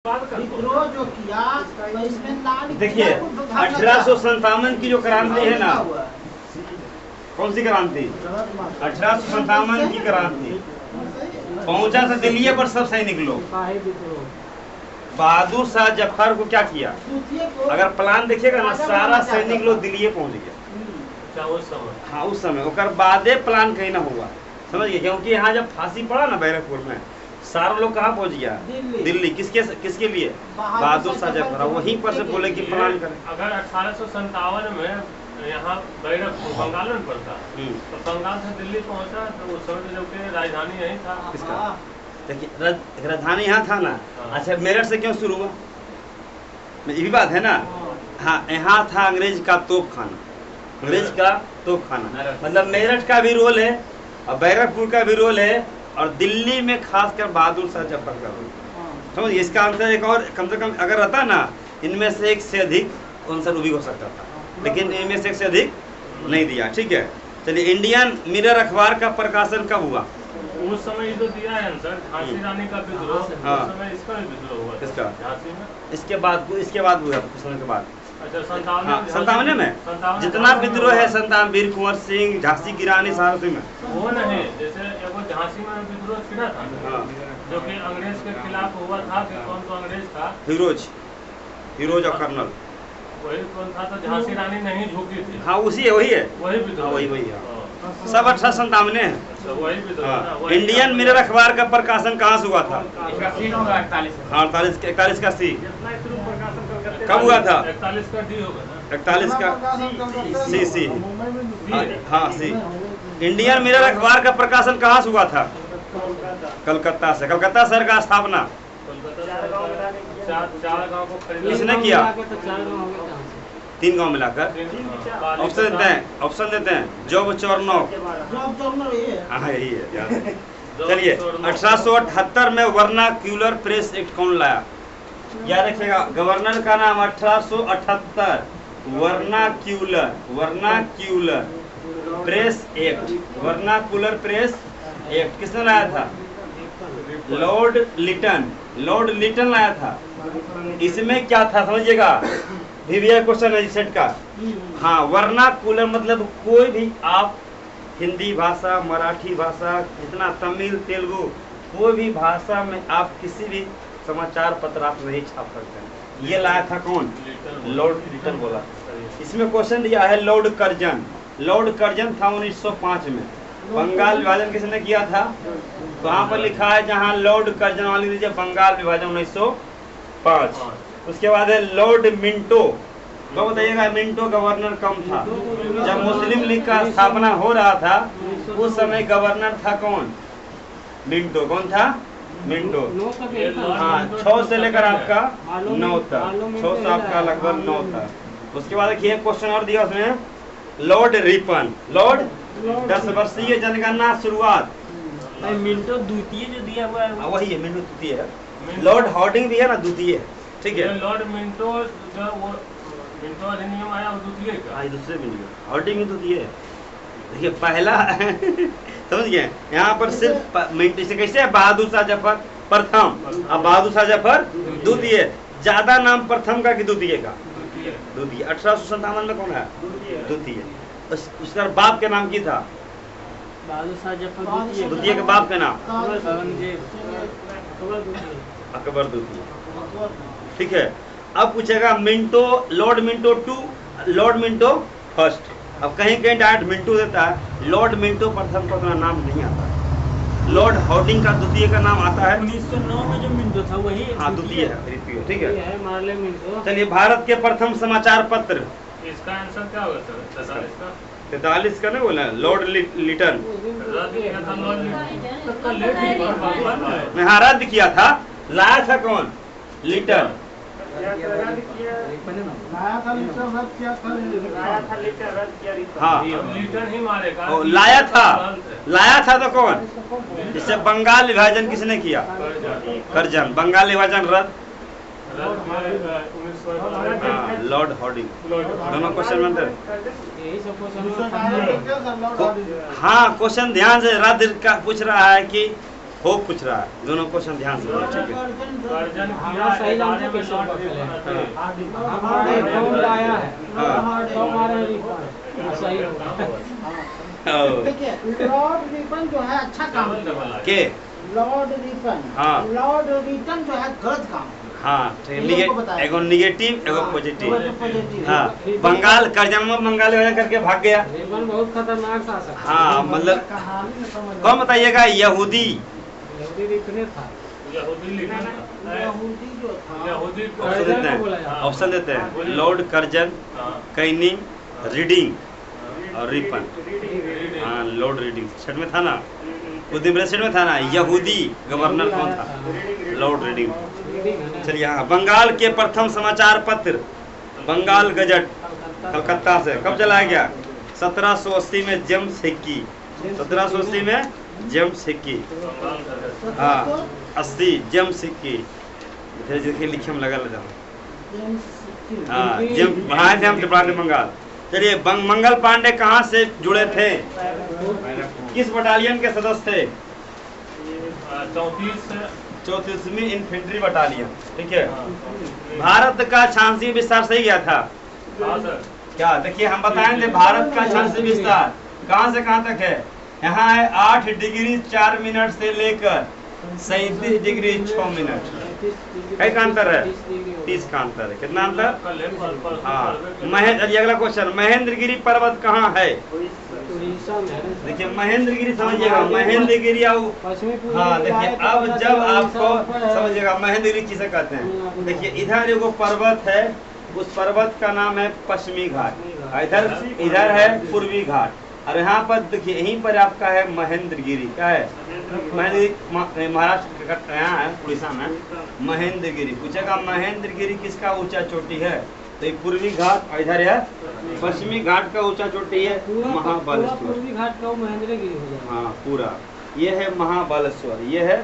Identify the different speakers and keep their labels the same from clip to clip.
Speaker 1: विद्रोह जो किया तो इसमें लाल
Speaker 2: देखिए 1857 की जो क्रांति है ना, कौन सी क्रांति? 1857 की क्रांति। पहुंचा था दिल्ली पर सब सैनिक लोग। बहादुर शाह जफर को क्या किया? अगर प्लान देखिएगा ना, सारा सैनिक लोग दिल्ली पहुंच गया उस समय। हाँ उस समय ओकर बादे प्लान कहीं ना हुआ, समझ गए? क्योंकि यहाँ जब फांसी पड़ा ना बैरकपुर में, सारा लोग कहाँ पहुंच गया? दिल्ली। किसके लिए? बहादुर शाह जफर। वहीं पर से बोले कि प्लान करें।
Speaker 3: अगर 1857 में यहाँ बैरकपुर बंगाल में पड़ता तो बंगाल से दिल्ली पहुँचा तो उस समय जो कि राजधानी यही था।
Speaker 2: किसका? देखिए राजधानी यहाँ था ना। अच्छा मेरठ से क्यों शुरू हुआ? ये भी बात है ना। हाँ यहाँ था अंग्रेज का तोप खाना, अंग्रेज का तोप खाना। मतलब मेरठ का भी रोल है और बैरकपुर का भी रोल है और दिल्ली में खासकर बहादुर शाह जफर का रोल। समझिए इसका आंसर एक और कम से कम अगर रहता ना, इनमें से एक से अधिक आंसर भी हो सकता था, लेकिन इनमें से एक से अधिक नहीं दिया। ठीक है चलिए, इंडियन मिरर अखबार का प्रकाशन कब हुआ?
Speaker 3: उस समय तो दिया है आंसर, झांसी रानी का विद्रोह।
Speaker 2: हाँ
Speaker 3: उस समय इसका भी विद्रोह हुआ।
Speaker 2: इसका
Speaker 3: झांसी में
Speaker 2: इसके बाद हुआ कुछ समय के बाद।
Speaker 3: अच्छा
Speaker 2: 57 में जितना विद्रोह है 57, वीर कुंवर सिंह, झांसी की रानी, सहारनपुर में
Speaker 3: वो नहीं। जैसे एगो झांसी में विद्रोह छिड़ा था
Speaker 2: हाँ।
Speaker 3: जो कि अंग्रेज के खिलाफ हुआ था। कि कौन तो अंग्रेज था?
Speaker 2: हीरोज और कर्नल।
Speaker 3: वही कौन था? तो झांसी रानी नहीं झुकी थी।
Speaker 2: हाँ उसी है, वही है,
Speaker 3: वही विद्रोह।
Speaker 2: वही है। सब 1857 है।
Speaker 3: वही विद्रोह।
Speaker 2: हाँ। इंडियन मिरर अखबार का प्रकाशन कहाँ से हुआ था? 41 का सी। कब हुआ था?
Speaker 3: 41 का डी होगा ना।
Speaker 2: 41 का सी। हाँ सी। इंडियन मिरर अखबार का प्रकाशन कहाँ से हुआ था? कलकत्ता से। कलकत्ता शहर का स्थापना
Speaker 3: चार गांव को खरीदा।
Speaker 2: किसने किया? 3 गांव मिलाकर। ऑप्शन देते हैं जॉब चोरनो। हाँ यही है। चलिए 1878 में वर्नाक्यूलर प्रेस एक्ट कौन लाया? याद रखिएगा, गवर्नर का नाम 1878 vernacular press act. Vernacular press act किसने लाया था? लॉर्ड लिटन लाया था। इसमें क्या था समझिएगा, VVI क्वेश्चन है सेट का। हाँ वर्नाक्यूलर मतलब कोई भी आप हिंदी भाषा, मराठी भाषा, जितना तमिल, तेलुगु, कोई भी भाषा में आप किसी भी समाचार पत्र आप नहीं छाप सकते। ये लाया था कौन? लॉर्ड लिटन बोला। इसमें क्वेश्चन दिया है लॉर्ड कर्जन था 1905 में। बंगाल विभाजन किसने किया था? वहाँ पर लिखा है जहाँ लॉर्ड कर्जन, मान लीजिए बंगाल विभाजन 1905। उसके बाद है लॉर्ड मिंटो। तो बताइएगा, मिंटो गवर्नर कम था। जब मुस्लिम लीग का स्थापना हो रहा था उस समय गवर्नर था कौन? मिंटो। कौन था? मिंटो। हाँ 6 से लेकर आपका 9 तक, 6 से आपका लगभग 9 तक। उसके बाद देखिए क्वेश्चन और दिया उसमें, लॉर्ड रिपन। 10 वर्षीय जनगणना शुरुआत।
Speaker 1: मिंटो द्वितीय जो दिया हुआ है
Speaker 2: वही है, मिंटो द्वितीय है। लॉर्ड हार्डिंग भी है ना, द्वितीय है। ठीक है,
Speaker 3: लॉर्ड मिंटो जो वो मिंटो अधिनियम आया वो द्वितीय का।
Speaker 2: हाँ दूसरे मिंटो, हार्डिंग द्वितीय है। देखिए पहला समझ गए, यहाँ पर सिर्फ मिंटो से कैसे है? बहादुर शाह जफर प्रथम, अब बहादुर शाह जफर द्वितीय। ज्यादा नाम प्रथम का कि द्वितीय का? द्वितीय। 1857 में कौन है? द्वितीय। उसका बाप के नाम की था?
Speaker 1: बहादुर शाह जफर
Speaker 2: द्वितीय के बाप का नाम अकबर द्वितीय। ठीक है, अब पूछेगा Minto, Lord Minto 2, Lord Minto first. अब कहीं डायरेक्ट मिंटो देता है, लॉर्ड मिंटो प्रथम का अपना नाम नहीं आता। लॉर्ड हार्डिंग का द्वितीय का नाम आता है
Speaker 1: 1909 में जो मिंटो था वही।
Speaker 2: हाँ द्वितीय है। ठीक है
Speaker 1: मार्ले मिंटो।
Speaker 2: चलिए, भारत के प्रथम समाचार पत्र।
Speaker 3: इसका आंसर क्या होगा सर?
Speaker 2: 43 का नहीं बोला, लॉर्ड लिटन। हाँ रद्द किया था। लाया था कौन? लिटन। हाँ
Speaker 3: लिटन ही मारेगा।
Speaker 2: लाया था तो कौन? जिससे बंगाल विभाजन किसने किया? कर्जन। बंगाल विभाजन रद्द। Lord Hardinge. दोनों क्वेश्चन में हाँ क्वेश्चन ध्यान से रद्द का पूछ रहा है कि हो पूछ रहा है, दोनों क्वेश्चन ध्यान से बोलो, ठीक है।
Speaker 3: गर्जन
Speaker 1: हमारा सही नाम से कैसे पकड़े? हमारे अकाउंट आया है तो हमारा रिफंड सही होगा।
Speaker 4: देखिए लॉर्ड रिफन जो है अच्छा काम किया।
Speaker 2: के
Speaker 4: लॉर्ड रिफन,
Speaker 2: हाँ।
Speaker 4: लॉर्ड रिटर्न जो है गलत काम है।
Speaker 2: हाँ ठीक है,
Speaker 4: ये हमको बताया।
Speaker 2: एगो निगेटिव एगो
Speaker 4: हाँ,
Speaker 2: पॉजिटिव।
Speaker 4: एगो पॉजिटिव।
Speaker 2: हाँ, बंगाल कर्जनमा बंगाली वजह करके भाग गया।
Speaker 1: रिफंड बहुत खतरनाक था सर।
Speaker 2: हाँ मतलब
Speaker 4: कहानी में समझ
Speaker 2: कौन बताइएगा, यहूदी
Speaker 1: यहूदी रिफंड था।
Speaker 3: यहूदी लिखा था।
Speaker 4: यहूदी जो था
Speaker 3: यहूदी को
Speaker 2: ऑप्शन देते
Speaker 1: कर्जन को बोला
Speaker 2: हैं,
Speaker 1: जाता है।
Speaker 2: ऑप्शन देते हैं,
Speaker 3: बोलिए।
Speaker 2: लॉर्ड कर्जन,
Speaker 3: हाँ,
Speaker 2: कैनिंग, रीडिंग और रिपन।
Speaker 3: रीडिंग।
Speaker 2: हाँ लॉर्ड रीडिंग सेट में था ना, उस दिन सेट में था ना। यहूदी गवर्नर कौन था, लॉर्ड रीडिंग।
Speaker 1: रीडिंग है ना।
Speaker 2: चलिए हाँ, बंगाल के प्रथम समाचार पत्र बंगाल गजट कलकत्ता से कब चलाया गया? 1780 में जेम्स हिक्की। 1780 में जेम्स हिक्की।
Speaker 3: बंगाल का है।
Speaker 2: हाँ 80 जेम्स हिक्की। धीरे धीरे लिखे में लगा जाओ। हाँ जेम्स वहाँ थे हम डिपार्टमेंट बंगाल। चलिए मंगल पांडे कहाँ से जुड़े थे, किस बटालियन के सदस्य थे? 34वीं इन्फेंट्री बटालियन, ठीक है। भारत का छांसी विस्तार सही गया था
Speaker 3: हाँ सर।
Speaker 2: क्या? देखिए हम बताएंगे भारत का छांसी विस्तार कहाँ से कहाँ तक है। यहाँ है 8 डिग्री 4 मिनट से लेकर 37 डिग्री 6 मिनट। कई का अंतर है? 30 का अंतर है। कितना अंतर? हाँ महेंद्र, अगला क्वेश्चन, महेंद्रगिरी पर्वत कहाँ है?
Speaker 1: उड़ीसा में है।
Speaker 2: देखिए महेंद्रगिरी समझिएगा, महेंद्रगिरी और
Speaker 1: पश्चिमी पूर्वी
Speaker 2: हाँ देखिए
Speaker 1: इलाके
Speaker 2: अब
Speaker 1: का
Speaker 2: जब
Speaker 1: उड़ीसा
Speaker 2: आपको
Speaker 1: ऊपर है।
Speaker 2: समझिएगा महेंद्रगिरी किसे कहते हैं। देखिए इधर एगो पर्वत है, उस पर्वत का नाम है पश्चिमी घाट, इधर इधर है पूर्वी घाट, और यहाँ पर देखिए यहीं पर आपका है महेंद्रगिरी। क्या है? महेंद्रगिरी महाराष्ट्र का यहाँ है, उड़ीसा में महेंद्रगिरी। पूछेगा महेंद्रगिरी किसका ऊंचा चोटी है, तो ये पूर्वी घाट और इधर है पश्चिमी घाट का ऊंचा चोटी है
Speaker 1: पूरा
Speaker 2: महाबालेश्वर।
Speaker 1: पूर्वी घाट का महेंद्रगिरी हो जाएगा।
Speaker 2: हाँ पूरा ये है महाबालेश्वर, ये है,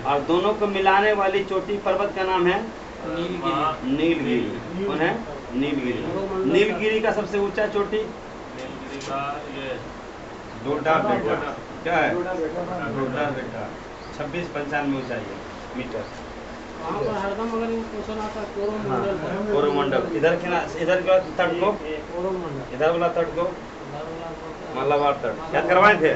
Speaker 2: और दोनों को मिलाने वाली चोटी पर्वत का नाम है
Speaker 1: नीलगिरी।
Speaker 2: नीलगिरी। कौन है? नीलगिरी। नीलगिरी का सबसे ऊंचा चोटी
Speaker 3: नीलगिरी का ये
Speaker 2: डोडा बेटा। क्या है? डोडा बेटा 2695 ऊंचाई है मीटर।
Speaker 1: वहाँ पर हरदम अगर ये क्वेश्चन आता है कोरोमंडल है।
Speaker 2: कोरोमंडल इधर के ना, इधर का तट को,
Speaker 1: कोरोमंडल
Speaker 2: इधर वाला तट को मालाबार तट। याद करवाए थे?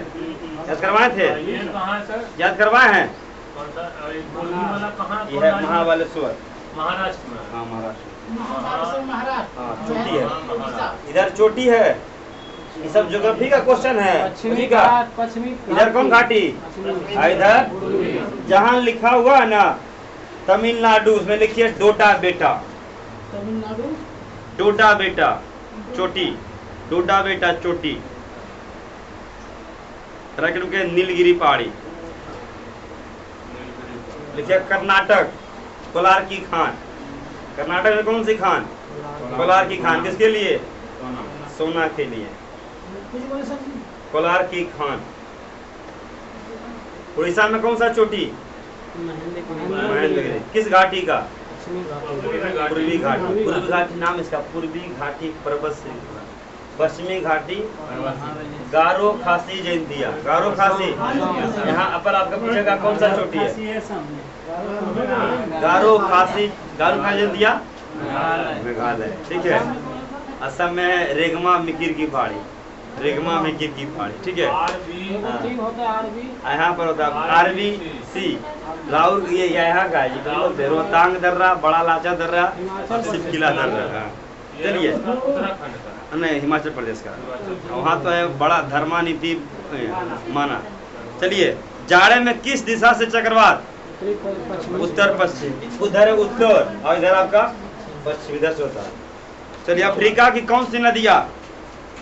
Speaker 2: याद करवाए थे?
Speaker 3: ये कहाँ है सर?
Speaker 2: याद करवाए हैं?
Speaker 3: कौन सा? ये पूर्वी वाला कहाँ?
Speaker 2: ये है महाबालेश्वर।
Speaker 3: महाराष्ट्र में।
Speaker 2: हाँ महाराष्ट्र।
Speaker 4: महाराष्ट्र
Speaker 2: हाँ चोटी है,
Speaker 3: हाँ,
Speaker 2: इधर चोटी है। ये सब ज्योग्राफी का क्वेश्चन है।
Speaker 1: पश्चिमी
Speaker 2: उसी का
Speaker 1: घाट, पश्चिमी
Speaker 2: इधर कौन घाटी?
Speaker 1: पश्चिमी
Speaker 2: और इधर जहाँ लिखा हुआ है ना तमिलनाडु, उसमें लिखिए डोडा बेटा।
Speaker 4: तमिलनाडु
Speaker 2: डोडा बेटा चोटी, डोडा बेटा चोटी। के नीलगिरी पहाड़ी लिखिए। कर्नाटक कोलार की खान। कर्नाटक में कौन सी खान? कोलार की खान। किसके लिए? सोना के लिए।
Speaker 4: कुछ बोले सर?
Speaker 2: कोलार की खान। उड़ीसा में कौन सा चोटी? महेंद्रगिरी। किस घाटी का?
Speaker 1: पश्चिमी घाट।
Speaker 2: पूर्वी घाटी। पूर्वी घाटी नाम इसका, पूर्वी घाटी पर्वत से। पश्चिमी घाटी गारो खासी जयंतिया। गारो खासी यहाँ अपर आपका पूछेगा कौन सा चोटी है? गारो खासी, गारो खासी जयंतिया मेघालय, ठीक है। असम में रेगमा मिकिर की पहाड़ी, रेगमा मिकिर की पहाड़ी, ठीक है।
Speaker 1: ठीक होता है आरबी।
Speaker 2: यहाँ पर होता है आरबी सी। राउर ये यहाँ का है, ये बोलते हैं रोहतांग दर्रा, बड़ा लाचा दर्रा और सिपकिला दर्रा। चलिए
Speaker 3: उत्तराखंड का।
Speaker 2: नहीं हिमाचल प्रदेश का, वहाँ तो है बड़ा धर्मानीति माना। चलिए जाड़े में किस दिशा से चक्रवात? उत्तर पश्चिम। उधर है उत्तर और इधर आपका पश्चिम, इधर से होता है। चलिए अफ्रीका की कौन सी नदियाँ?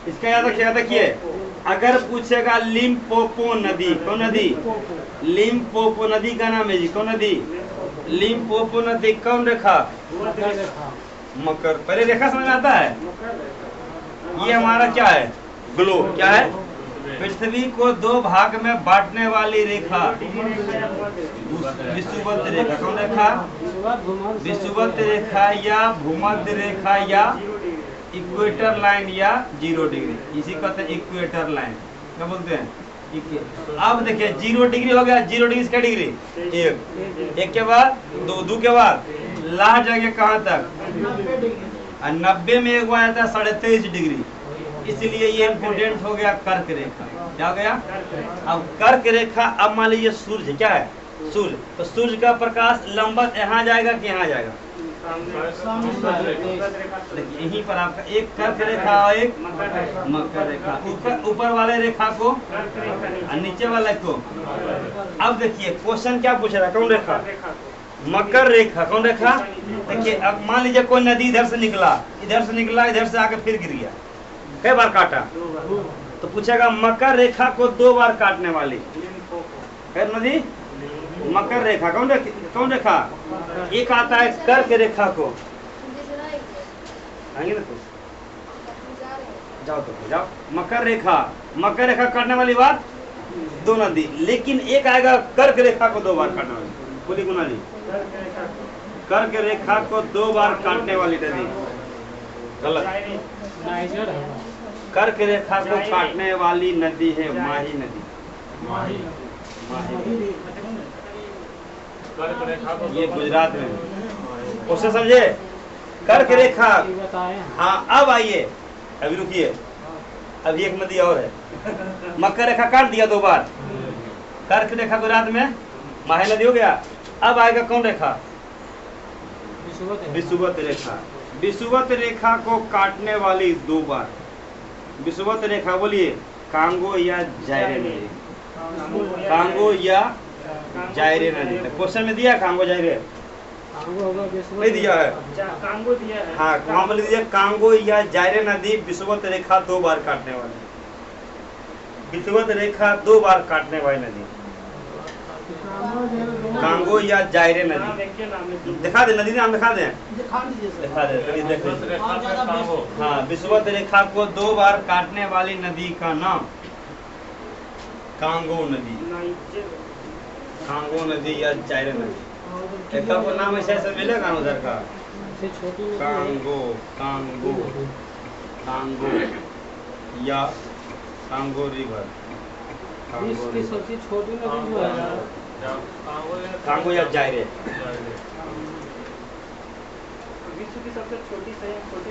Speaker 2: इसका याद रखिएगा। देखिए अगर पूछेगा लिम्पोपो नदी, कौन नदी? लिम्पोपो नदी का नाम है जी। कौन नदी? लिम्पोपो नदी। कौन रेखा? मकर। पहले रेखा समझ में आता है? ये हमारा क्या है? ग्लोब। क्या है? पृथ्वी को दो भाग में बांटने वाली रेखा विषुवत रेखा। कौन रेखा? विषुवत रेखा या भूमध्य रेखा या इक्वेटर लाइन या 0 डिग्री, इसी कहते हैं इक्वेटर लाइन। क्या बोलते हैं? अब देखिए 0 डिग्री हो गया, 0 डिग्री से क्या डिग्री 1, 1 के बाद 2, 2 के बाद लास्ट जाएंगे कहाँ तक
Speaker 4: 90 डिग्री।
Speaker 2: और 90 में एक आया था 23.5 डिग्री, इसलिए ये इम्पोर्टेंट हो गया कर्क रेखा। क्या हो गया? अब कर्क रेखा, अब मान लीजिए सूर्य क्या है, सूर्य, तो सूर्य का प्रकाश लंबवत यहाँ जाएगा कि यहाँ जाएगा? देखिए यहीं पर आपका एक कर्क रेखा और एक मकर रेखा, ऊपर वाले रेखा को और नीचे वाले को। अब देखिए क्वेश्चन क्या पूछ रहा है, कौन रेखा? मकर रेखा। कौन रेखा? देखिए अब मान लीजिए कोई नदी इधर से निकला, इधर से आके फिर गिर गया, कई बार काटा, तो पूछेगा मकर रेखा को 2 बार काटने वाली नदी मकर रेखा। कौन रेखा? एक आता है कर्क रेखा को, आएंगे ना तो जाओ, तो जाओ। मकर रेखा काटने वाली बात 2 नदी, लेकिन एक आएगा कर्क रेखा को 2 बार काटने वाली। बोली गुना जी, कर्क रेखा को 2 बार काटने वाली नदी गलत।
Speaker 1: नाइजर है,
Speaker 2: कर्क रेखा को काटने वाली नदी है माही नदी। माही ये गुजरात में, उससे समझे कर्क रेखा। हाँ अब आइए, अभी रुकिए, अभी एक नदी और है। मकर रेखा काट दिया 2 बार, कर्क रेखा गुजरात में माही नदी हो गया। अब आएगा कौन रेखा? विषुवत रेखा। विषुवत रेखा को काटने वाली 2 बार। विषुवत रेखा बोलिए कांगो या जायरे नदी, कांगो या जायरे नदी। क्वेश्चन में दिया कांगो जायरे नहीं दिया है,
Speaker 4: कांगो दिया है।
Speaker 2: हाँ वहाँ बोल दीजिए कांगो या जायरे नदी विषुवत रेखा 2 बार काटने वाली। विषुवत रेखा 2 बार काटने वाली नदी कांगो या जायरे नदी। दिखा दे नदी नाम, दिखा दे, दिखा दे, चलिए देख। हाँ विषुवत रेखा को 2 बार काटने वाली नदी का नाम कांगो नदी, कांगो नदी या जायरे नदी। एक को नाम ऐसे ऐसे मिलेगा उधर का, कांगो, कांगो, कांगो या कांगो रिवर,
Speaker 1: इसकी सबसे छोटी नदी जो है
Speaker 2: कांगो या जायरे।
Speaker 4: विश्व की सबसे छोटी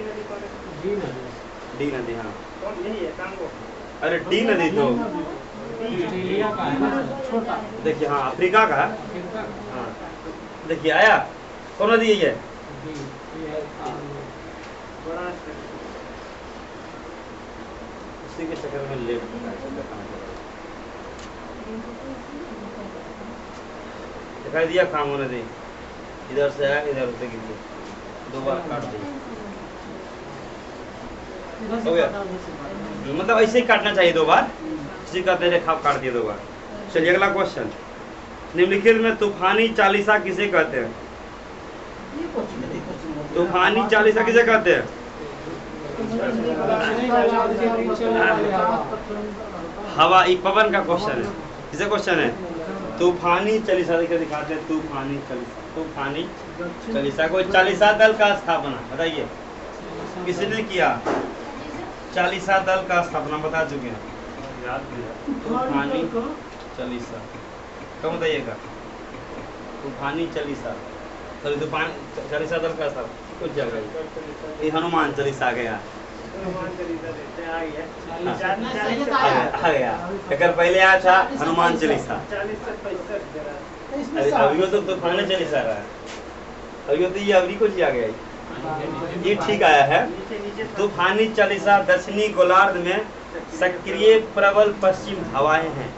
Speaker 4: नदी कौन है?
Speaker 2: डी नदी। हाँ
Speaker 4: कौन? यही है कांगो।
Speaker 2: अरे डी नदी तो
Speaker 1: ऑस्ट्रेलिया का है ना,
Speaker 4: छोटा।
Speaker 2: देखिए, हाँ अफ्रीका का है।
Speaker 1: अफ्रीका का।
Speaker 2: हाँ देखिए आया कौन नदी है?
Speaker 4: बड़ा
Speaker 2: उसी के चक्कर में लेट दिखाई दिया कांगो नदी, इधर से आया, इधर से गिर गया, 2 बार काट दिया। हो गया, मतलब ऐसे ही काटना चाहिए 2 बार, इसी का रेखा काट दिया 2 बार। चलिए अगला क्वेश्चन, निम्नलिखित में तूफानी चालीसा किसे कहते हैं? तूफानी चालीसा किसे कहते हैं? हवा, पवन का क्वेश्चन है। किसे क्वेश्चन है? तूफानी चालीसा दिखाते हैं। तूफानी चालीसा को चालीसा दल का स्थापना बताइए किसने किया? चालीसा दल का स्थापना बता चुके हैं। तूफानी चालीसा कब बताइएगा? तूफानी चालीसा, सॉरी तूफान चालीसा दल का स्थापना कुछ जगह ये हनुमान चालीसा आ गया, आ गया। एक पहले आया था हनुमान चालीसा, अभी तो तूफानी चालीसा रहा है, अभी तो ये अवरी को आ गया, ये ठीक आया है। तूफानी चालीसा दक्षिणी गोलार्ध में सक्रिय प्रबल पश्चिम हवाएं हैं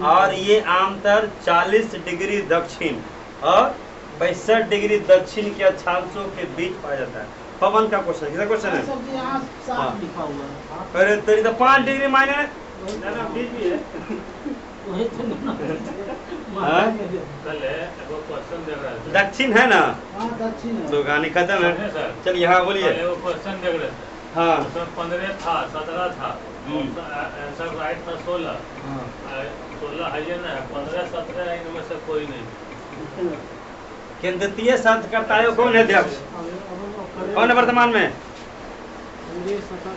Speaker 2: और ये आमतौर 40 डिग्री दक्षिण और 62 डिग्री दक्षिण के अक्षांशों के बीच पाया जाता है। पवन का क्वेश्चन, किसका क्वेश्चन है? अरे तेरी तो 5 डिग्री मायने दक्षिण है ना, तो गानी खत्म है। चलिए हाँ बोलिए।
Speaker 3: क्वेश्चन देख रहे थे,
Speaker 2: हाँ
Speaker 3: 15 था, 17 था, आंसर राइट था 16, 16 है ना, 15 17 है, इनमें से कोई नहीं।
Speaker 2: केंद्रीय संतकर्ता आयोग कौन है अध्यक्ष? कौन है वर्तमान में?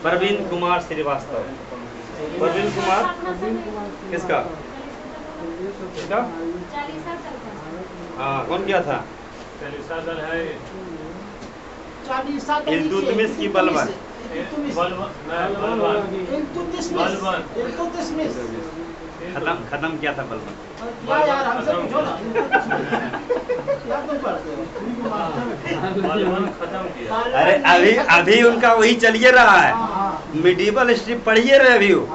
Speaker 2: प्रवीण कुमार श्रीवास्तव। प्रवीण कुमार किसका? किसका? हाँ, कौन किया था?
Speaker 3: चालीसा दल है
Speaker 2: इल्तुतमिश की बलबन। खत्म किया था बलबन।
Speaker 3: खत्म किया।
Speaker 2: अरे अभी उनका वही चलिए रहा है, मिडिवल हिस्ट्री पढ़िए रहे अभी वो।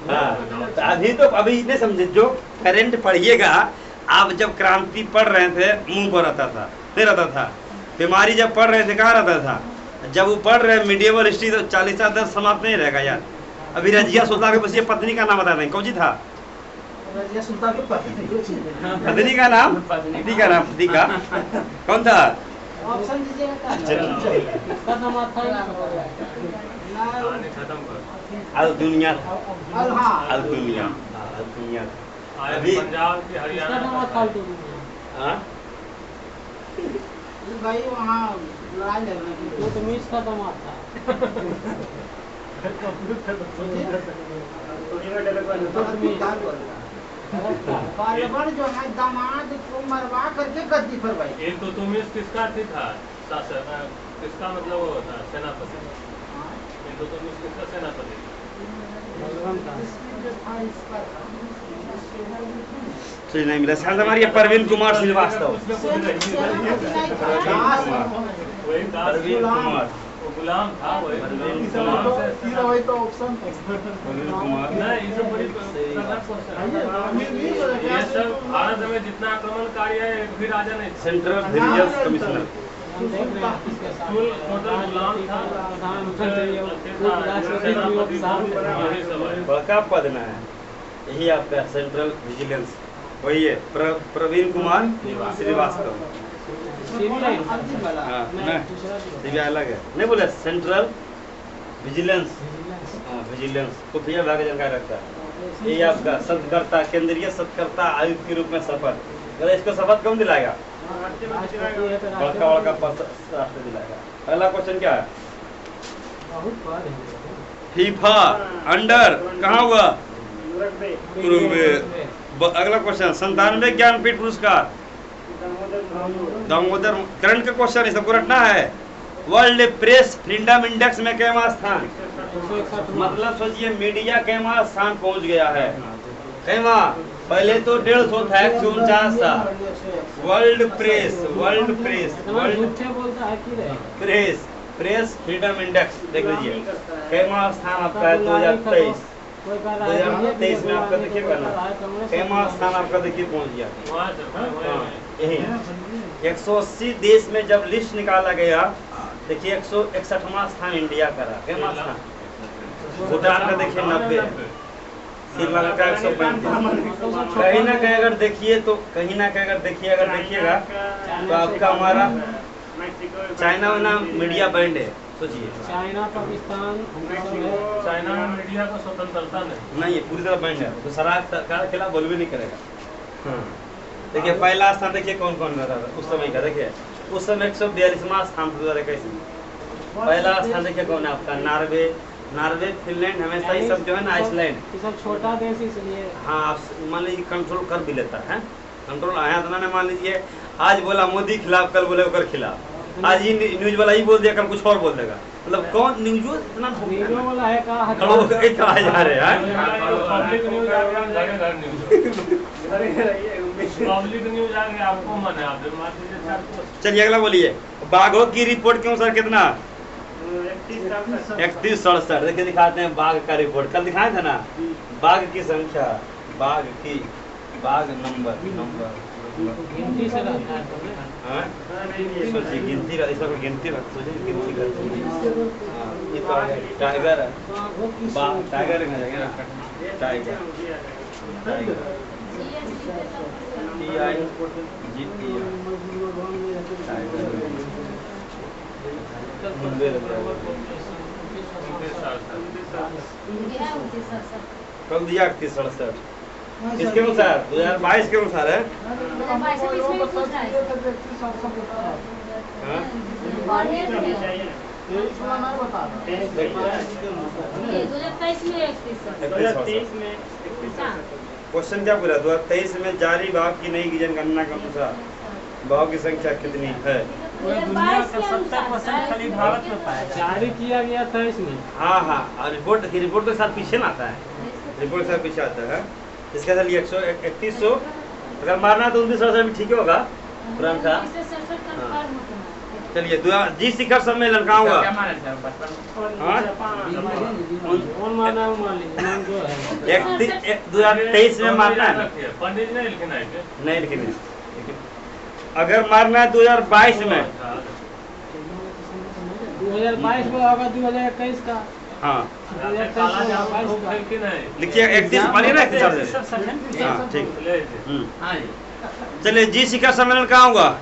Speaker 2: हाँ, तो अभी इतने समझे, जो करंट पढ़िएगा। आप जब क्रांति पढ़ रहे थे मुंह पर रहता था, नहीं रहता था। बीमारी जब पढ़ रहे थे कहाँ रहता था? जब वो पढ़ रहे मिडिवल हिस्ट्री तो चालीसा दर्ज समाप्त नहीं रहेगा यार। अभी रजिया सुल्तान के बस ये पत्नी का नाम बता दें, कौन सी था? पत्नी का नाम? पति का नाम, पति का कौन था? अल दुनिया, अल दुनिया, अल दुनिया।
Speaker 3: अभी पंजाब की हरियाणा
Speaker 1: भाई वहाँ लड़ाई लग रही थी, तो मीस का दामाद था। बालबन जो है दामाद को मरवा करके गद्दी पर भाई।
Speaker 3: एक तो तुमिस किसका थी था शासक, किसका मतलब वो था सेनापति? एक तो तुमिस किसका सेनापति?
Speaker 2: नहीं मिला शायद हमारी प्रवीण कुमार श्रीवास्तव। प्रवीण कुमार
Speaker 3: गुलाम था वही।
Speaker 2: प्रवीण कुमार
Speaker 3: नहीं, ये सब बड़ी ये सब भारत में जितना आक्रमणकारी है एक भी राजा नहीं।
Speaker 2: Central vigilance commissioner.
Speaker 3: टोटल गुलाम था।
Speaker 2: बड़का पद ना है यही आपका सेंट्रल विजिलेंस, वही है प्रवीण कुमार श्रीवास्तव। हाँ, अलग है, नहीं बोले सेंट्रल विजिलेंस। हाँ, विजिलेंस को भैया विभाग की जानकारी रखता है। ये आपका सत्कर्ता, केंद्रीय सत्कर्ता आयुक्त के रूप में शपथ। अगर इसको शपथ कौन दिलाएगा? बड़का बड़का पद राष्ट्र दिलाएगा। पहला क्वेश्चन क्या है? फीफा अंडर कहाँ हुआ? अगला क्वेश्चन 97 ज्ञानपीठ पुरस्कार दामोदर। करंट का क्वेश्चन है, सबको रटना है। वर्ल्ड प्रेस फ्रीडम इंडेक्स में कैवा स्थान? मतलब सोचिए मीडिया कैवा स्थान पहुंच गया है। कैवा पहले तो 150 था, 149 था। वर्ल्ड प्रेस फ्रीडम इंडेक्स देख लीजिए कैवा स्थान आपका है 2023 में आपका देखिएगा ना, कैवा स्थान आपका देखिए पहुंच गया। यही 180 देश में जब लिस्ट निकाला गया, देखिए 161वां स्थान इंडिया का रहा। कैवा स्थान? भूटान का देखिए 90 है, श्रीलंका का 135। कहीं ना कहीं अगर देखिए तो अगर देखिएगा तो आपका हमारा चाइना में ना मीडिया बैंड है। सोचिए
Speaker 1: चाइना पाकिस्तान,
Speaker 3: चाइना में मीडिया को स्वतंत्रता नहीं
Speaker 2: है, पूरी तरह बैंड है। तो सरकार के खिलाफ बोल भी नहीं करेगा। देखिए पहला स्थान देखिए कौन कौन रहता था उस समय का। देखिए उस समय 142वां स्थान था 2021 में। पहला स्थान देखिए कौन है आपका? नॉर्वे, फिनलैंड, हमेशा ये सब जो है ना, आइसलैंड।
Speaker 1: सब छोटा देश इसलिए।
Speaker 2: हाँ, मान लीजिए कंट्रोल कर भी लेता है। कंट्रोल आया तो ना, मान लीजिए आज बोला मोदी खिलाफ, कल बोले ओकर खिलाफ। आज ये न्यूज वाला ही बोल दिया, कल कुछ और बोल देगा। मतलब कौन न्यूज इतना
Speaker 1: वाला है कहा
Speaker 2: जा रहे हैं।
Speaker 3: पब्लिक न्यूज आ गया, आपको मन है आप।
Speaker 2: चलिए अगला बोलिए। बाघों की रिपोर्ट क्यों सर कितना? 3167। देखिए दिखाते हैं बाघ का रिपोर्ट। कल दिखाए थे ना बाघ की संख्या, बाघ नंबर
Speaker 1: गिनती से रहता है।
Speaker 2: सोचिए गिनती ऐसा कोई गिनती रख, सोचिए गिनती कर। ये तो टाइगर है, टाइगर में जाएगा ना, टाइगर कल दिया 3167 किसके अनुसार? 2022 के अनुसार है।
Speaker 4: 2023 में
Speaker 2: क्वेश्चन क्या पूरा 2023 में जारी भाव की नई जनगणना के अनुसार भाव की संख्या कितनी है?
Speaker 1: पूरे दुनिया का 70% खाली भारत में पाया जारी किया गया था इसमें।
Speaker 2: हाँ हाँ, और रिपोर्ट के साथ पीछे ना आता है, रिपोर्ट के साथ पीछे आता है। इसका चलिए 131 अगर मारना तो 29 भी ठीक होगा तुरंत था। चलिए जी शिखर सम्मेलन कहाँ हुआ? हाँ? 2023 में मारना है,
Speaker 3: पंडित नहीं लिखना है,
Speaker 2: नहीं लिखना। अगर मारना है 2022 में,
Speaker 1: 2022 में होगा 2021 का।
Speaker 2: हाँ
Speaker 1: 2023
Speaker 2: लिखिए 31 मानिए ना 31। हाँ ठीक। चलिए जी शिखर सम्मेलन कहाँ होगा?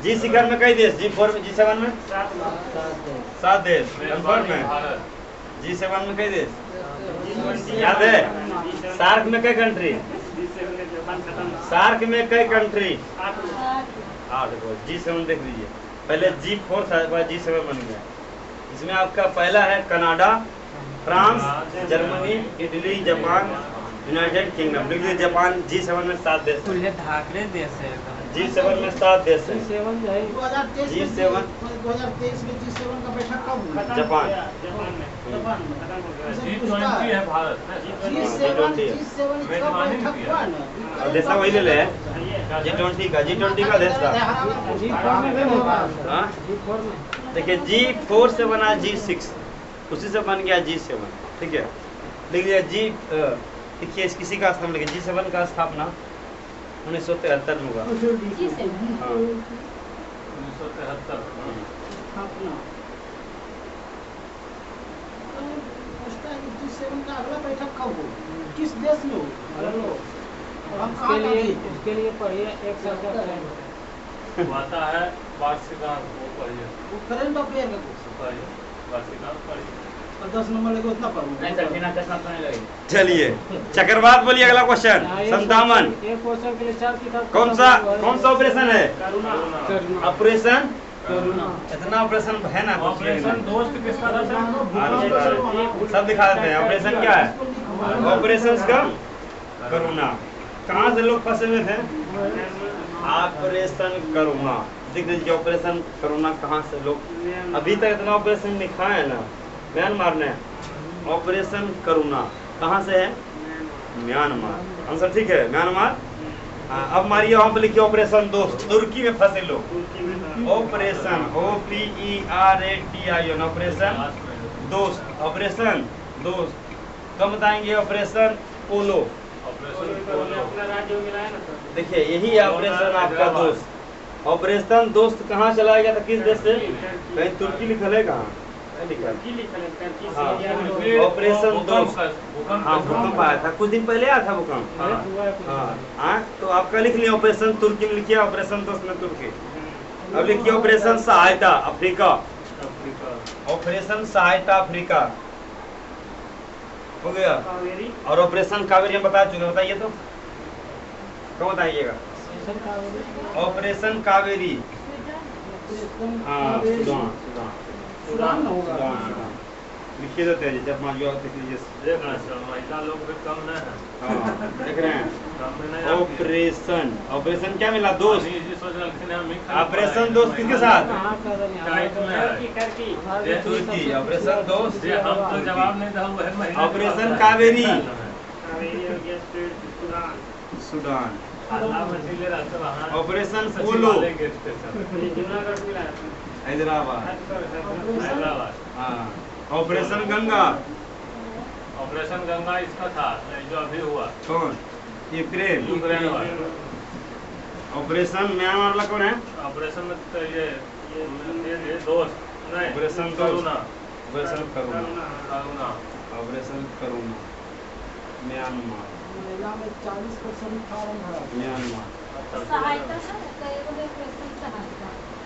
Speaker 2: जी शिखर में कई देश? G4 में, G7 में 7 देश कंफर्म है। G7 में कई देश याद है? सार्क में कई कंट्री? सार्क में कई कंट्री? 8 G7 देख लीजिए, पहले G4 था, G7 बन गया। इसमें आपका पहला है Canada, France, Germany, Italy, Japan, United kingdom. देखिए जापान G7 में 7 देश है।
Speaker 1: ढाकरे देश है।
Speaker 2: G7 में 7 देश है।
Speaker 1: G7 जो है
Speaker 5: 2023 में G7 का बैठक कब हुआ?
Speaker 2: जापान
Speaker 3: G20 है भारत में।
Speaker 5: G7 का बैठक हुआ ना?
Speaker 2: देश वही ले ले G20 का देश था।
Speaker 1: G4 में भी होगा।
Speaker 2: हाँ?
Speaker 1: G4 में
Speaker 2: देखिए G4 से बना G6, उसी से बन गया G7। ठीक है, देखिए देखिए किसी का स्थान लिखिए। G7 का स्थापना 1973 में हुआ। हाँ
Speaker 5: 1973। G7 का अगला बैठक कब हो? किस देश में हो?
Speaker 1: उसके लिए पढ़िए एक साल का
Speaker 3: वो आता है वार्षिकांक, वो पढ़िए।
Speaker 5: वो करंट अफेयर का कोर्स
Speaker 3: पढ़िए वार्षिकांक पढ़िए।
Speaker 5: और 10 नंबर लगे उतना पढ़ो।
Speaker 2: चलिए चक्रवात बोलिए अगला क्वेश्चन। संतावन
Speaker 1: एक क्वेश्चन के लिए 4 किताब।
Speaker 2: कौन सा ऑपरेशन है?
Speaker 3: करुणा।
Speaker 2: ऑपरेशन
Speaker 1: करुणा।
Speaker 2: इतना ऑपरेशन है ना,
Speaker 3: ऑपरेशन दोस्त किसका था सर?
Speaker 2: सब दिखा देते हैं। ऑपरेशन क्या है? ऑपरेशन का करुणा। कहाँ से लोग फंसे हुए थे? ऑपरेशन करुणा। देख लीजिए ऑपरेशन करुणा कहाँ से लोग, अभी तक इतना ऑपरेशन लिखा है ना, म्यांमार ने। ऑपरेशन करुणा कहाँ से है? म्यांमार। आंसर ठीक है, म्यांमार। अब मारिए वहाँ पे लिखिए ऑपरेशन दोस्त, तुर्की में फंसे लोग। ऑपरेशन OPERATION ऑपरेशन दोस्त। ऑपरेशन दोस्त कब बताएंगे? ऑपरेशन पोलो। देखिए यही है ऑपरेशन आपका दोस्त। ऑपरेशन दोस्त कहाँ चलाया गया था, किस देश से? कहीं तुर्की लिखल है, कहाँ ऑपरेशन दोस्त। हाँ भूकंप आया था, कुछ दिन पहले आया था भूकंप। हाँ तो आपका लिख लिया ऑपरेशन तुर्की में, लिखिए ऑपरेशन दोस्त में तुर्की। अब लिखिए ऑपरेशन सहायता अफ्रीका। ऑपरेशन सहायता अफ्रीका हो गया। और ऑपरेशन कावेरी हम बता चुके, बताइए तो कब बताइएगा? ऑपरेशन कावेरी। हाँ सुदान लिखिए तो तेजी जब मान लो
Speaker 3: महिला लोग भी कम न है।
Speaker 2: हाँ देख रहे हैं। ऑपरेशन क्या मिला? दोस्त। ऑपरेशन दोस्त किसके साथ? तुर्की। ऑपरेशन दोस्त।
Speaker 3: हम तो जवाब नहीं था।
Speaker 2: Operation Kaveri Sudan. ऑपरेशन पोलो हैदराबाद। हाँ ऑपरेशन गंगा।
Speaker 3: ऑपरेशन गंगा इसका था जो अभी हुआ।
Speaker 2: कौन? यूक्रेन। ऑपरेशन म्यांमार वाला कौन है?
Speaker 3: ऑपरेशन में तो ये दोस्त नहीं,
Speaker 2: ऑपरेशन
Speaker 3: करुणा।
Speaker 2: ऑपरेशन करुणा। ऑपरेशन करुणा म्यांमार।
Speaker 5: में 40% फार्म भरा।
Speaker 2: म्यांमार
Speaker 6: सहायता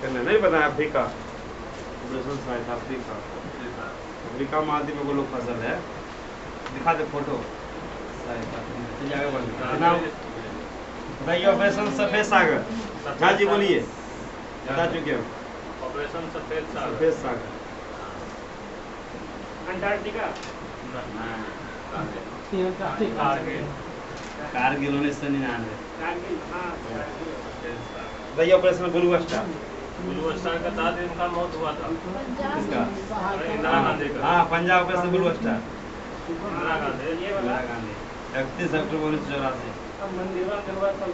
Speaker 2: नहीं पता है। अफ्रीका ऑपरेशन सहायता अफ्रीका। अफ्रीका महाद्वीप में लोग फसल है, दिखा दे फोटो। बताइए ऑपरेशन सफेद सागर। हाँ जी बोलिए, बता चुके हो।
Speaker 3: ऑपरेशन सफेद सागर।
Speaker 2: सफेद सागर।
Speaker 4: अंटार्कटिका।
Speaker 3: कारगिल।
Speaker 2: कारगिल 1999।
Speaker 4: कारगिल, हाँ।
Speaker 2: बताइए operation blue star.
Speaker 3: Blue star के तहत इनका मौत हुआ था।
Speaker 2: किसका?
Speaker 3: इंदिरा गांधी का।
Speaker 2: हाँ, Punjab operation blue star.
Speaker 3: Indira Gandhi.
Speaker 4: ये वाला।
Speaker 2: इंदिरा गांधी 31 अक्टूबर 1984।
Speaker 4: मंदिरा निर्वाचन।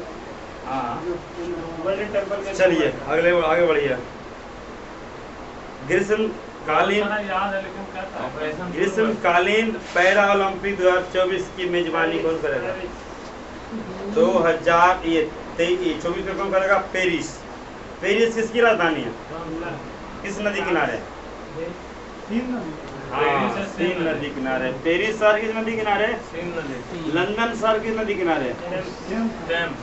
Speaker 2: हाँ,
Speaker 4: गोल्डन टेम्पल के।
Speaker 2: चलिए आगे बढ़िए। ग्रीष्मकालीन
Speaker 3: सारा याद है लेकिन क्या था?
Speaker 2: ग्रीष्मकालीन पैरा ओलंपिक 2024 की मेजबानी कौन करेगा? 2024 में कौन करेगा? पेरिस। पेरिस किसकी राजधानी है? किस नदी किनारे? हाँ, सीन नदी किनारे। पेरिस शहर किस नदी किनारे?
Speaker 3: सीन नदी।
Speaker 2: लंदन शहर किस नदी किनारे?
Speaker 3: टेम्स।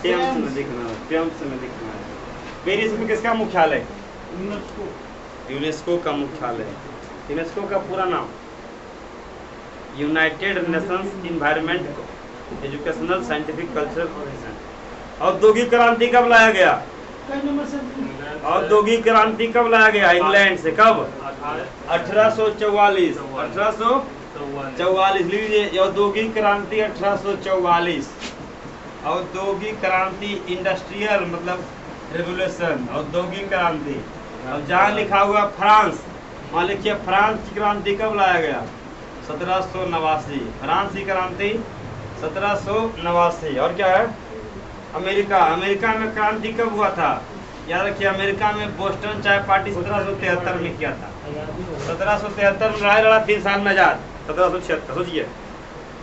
Speaker 2: टेम्स नदी किनारे। टेम्स नदी किनारे। पेरिस में किसका मुख्यालय? यूनेस्को का मुख्यालय। यूनेस्को का पूरा नाम United Nations environment educational scientific cultural organization. औद्योगिक क्रांति कब लाया गया? औद्योगिक क्रांति कब लाया गया? इंग्लैंड से। कब? 1844। 1844 लीजिए। औद्योगिक क्रांति 1844। औद्योगिक क्रांति इंडस्ट्रियल मतलब रेवोल्यूशन। औद्योगिक क्रांति। अब जहाँ लिखा हुआ फ्रांस, वहाँ लिखिए फ्रांस की क्रांति कब लाया गया? 1789। फ्रांस की क्रांति 1789। और क्या है? अमेरिका। अमेरिका में क्रांति कब हुआ था? याद रखिए, अमेरिका में बोस्टन चाय पार्टी 1773 में किया था। 1773 में लड़ाई लड़ा, 3 साल में आजाद। 1776 सोचिए,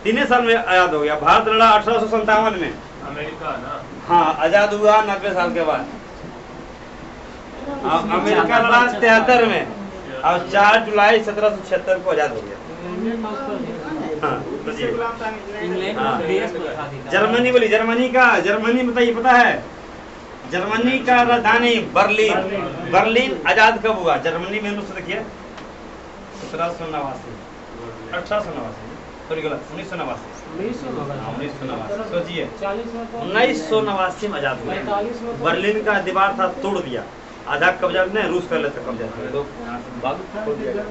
Speaker 2: 3 साल में आजाद हो गया। भारत लड़ा 1857 में।
Speaker 3: अमेरिका ना।
Speaker 2: हाँ, आजाद हुआ 90 साल के बाद। अमेरिका लड़ा 73 में और 4 जुलाई 1776 को आजाद हो गया। हाँ, जर्मनी बोली। जर्मनी बताइए, पता है? जर्मनी का राजधानी बर्लिन। बर्लिन आजाद कब हुआ? जर्मनी में देखिए 1789। 1889 सॉरी गलत, 1989। सोचिए 1989 में आजाद हुआ। बर्लिन का दीवार था, तोड़ दिया। आधा कब्जा ने रूस कर लेता कब्जा, तो बाग खोल दिया गया।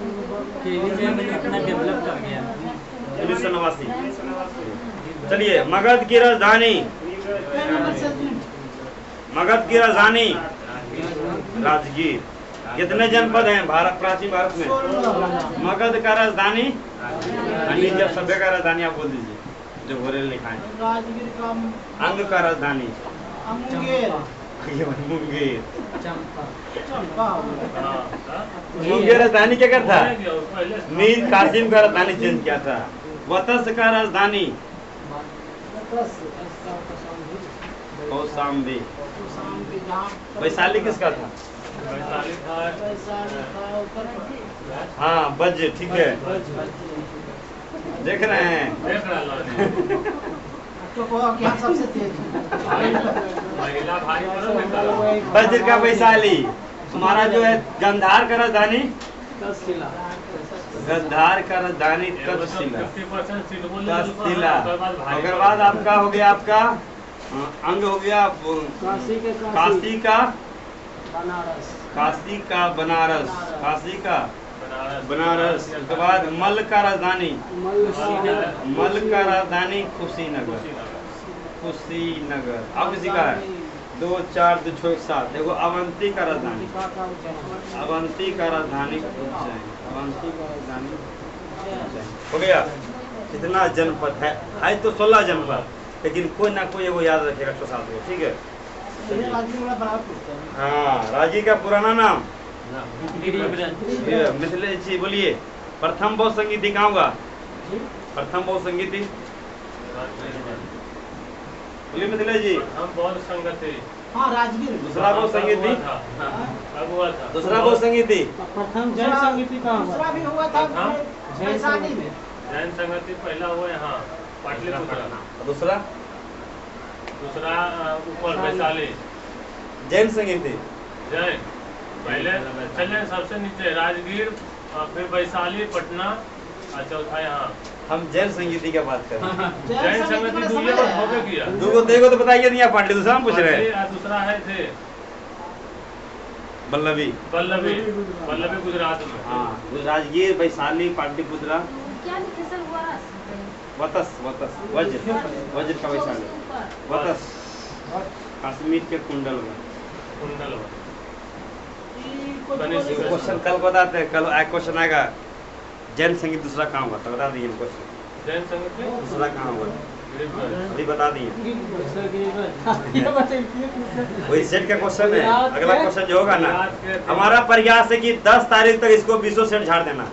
Speaker 1: इतना डेवलप कर गया।
Speaker 2: 1989। चलिए, मगध की राजधानी राजगीर। कितने जनपद हैं भारत, प्राचीन भारत में? मगध का राजधानी सभ्य का राजधानी आप बोल दीजिए, जो घोरेल लिखा है। अंग का राजधानी मुंगेर। मुंगेर राजधानी क्या करता? मीर कासिम का राजधानी चेंज किया था। वतस का राजधानी कौशाम्बी। वैशाली किसका था?
Speaker 3: वैशाली था।
Speaker 2: हाँ, बज, ठीक है, देख रहे हैं।
Speaker 3: देख रहा है
Speaker 5: सबसे तेज
Speaker 3: महिला भाई बड़ा निकाला।
Speaker 2: वज्र का वैशाली। हमारा जो है गंधार का राजधानी गंधार का राजधानी तक्षशिला। तक्षशिला। अगर बाद आपका हो गया, आपका अंग हो गया काशी का बनारस। उसके बाद मल का राजधानी कुशीनगर। अब किसी का है 2 4 2 6 7। देखो, अवंती का राजधानी हो गया। कितना जनपद है तो 16 जनपद, लेकिन कोई ना कोई वो याद रखेगा 107 को, ठीक है। हाँ, राजी का पुराना नाम मिथिलेश जी बोलिए। प्रथम बहु संगीति कहाँ होगा? प्रथम बहु संगीति बोलिए मिथिलेश जी।
Speaker 3: हम बहुत संगति।
Speaker 5: हाँ, राजगीर।
Speaker 2: दूसरा बहु संगीति
Speaker 3: कब हुआ था?
Speaker 2: दूसरा बहु संगीति
Speaker 1: प्रथम जैन संगीति का
Speaker 5: दूसरा भी हुआ था वैशाली में।
Speaker 3: जैन संगति पहला हुआ यहाँ पाटलिपुत्र।
Speaker 2: दूसरा
Speaker 3: ऊपर वैशाली।
Speaker 2: जैन संगीति
Speaker 3: जैन पहले चले सबसे नीचे राजगीर, फिर वैशाली, पटना, और चौथा यहाँ।
Speaker 2: हम जैन संगीति की बात कर रहे हैं।
Speaker 3: जैन संगति दूसरे पर फोटो किया।
Speaker 2: देखो तो बताइए नहीं, आप पाटली दूसरा हम पूछ रहे हैं।
Speaker 3: दूसरा है थे
Speaker 2: बल्लभी
Speaker 3: बल्लभी गुजरात में।
Speaker 2: हाँ, राजगीर, वैशाली, पाटलिपुत्रा,
Speaker 6: क्या निकसल हुआ?
Speaker 2: वतस वज्र का वैशाली, वतस कश्मीर के कुंडल में। क्वेश्चन कल बताते हैं, कल एक क्वेश्चन आएगा जैन संगीत दूसरा कहाँ हुआ था, बता दिए क्वेश्चन।
Speaker 3: जैन संगीत
Speaker 2: दूसरा कहाँ हुआ अभी बता दिए। वही सेट का क्वेश्चन है। अगला क्वेश्चन जो होगा ना, हमारा प्रयास है कि 10 तारीख तक इसको 20 सेट झाड़ देना।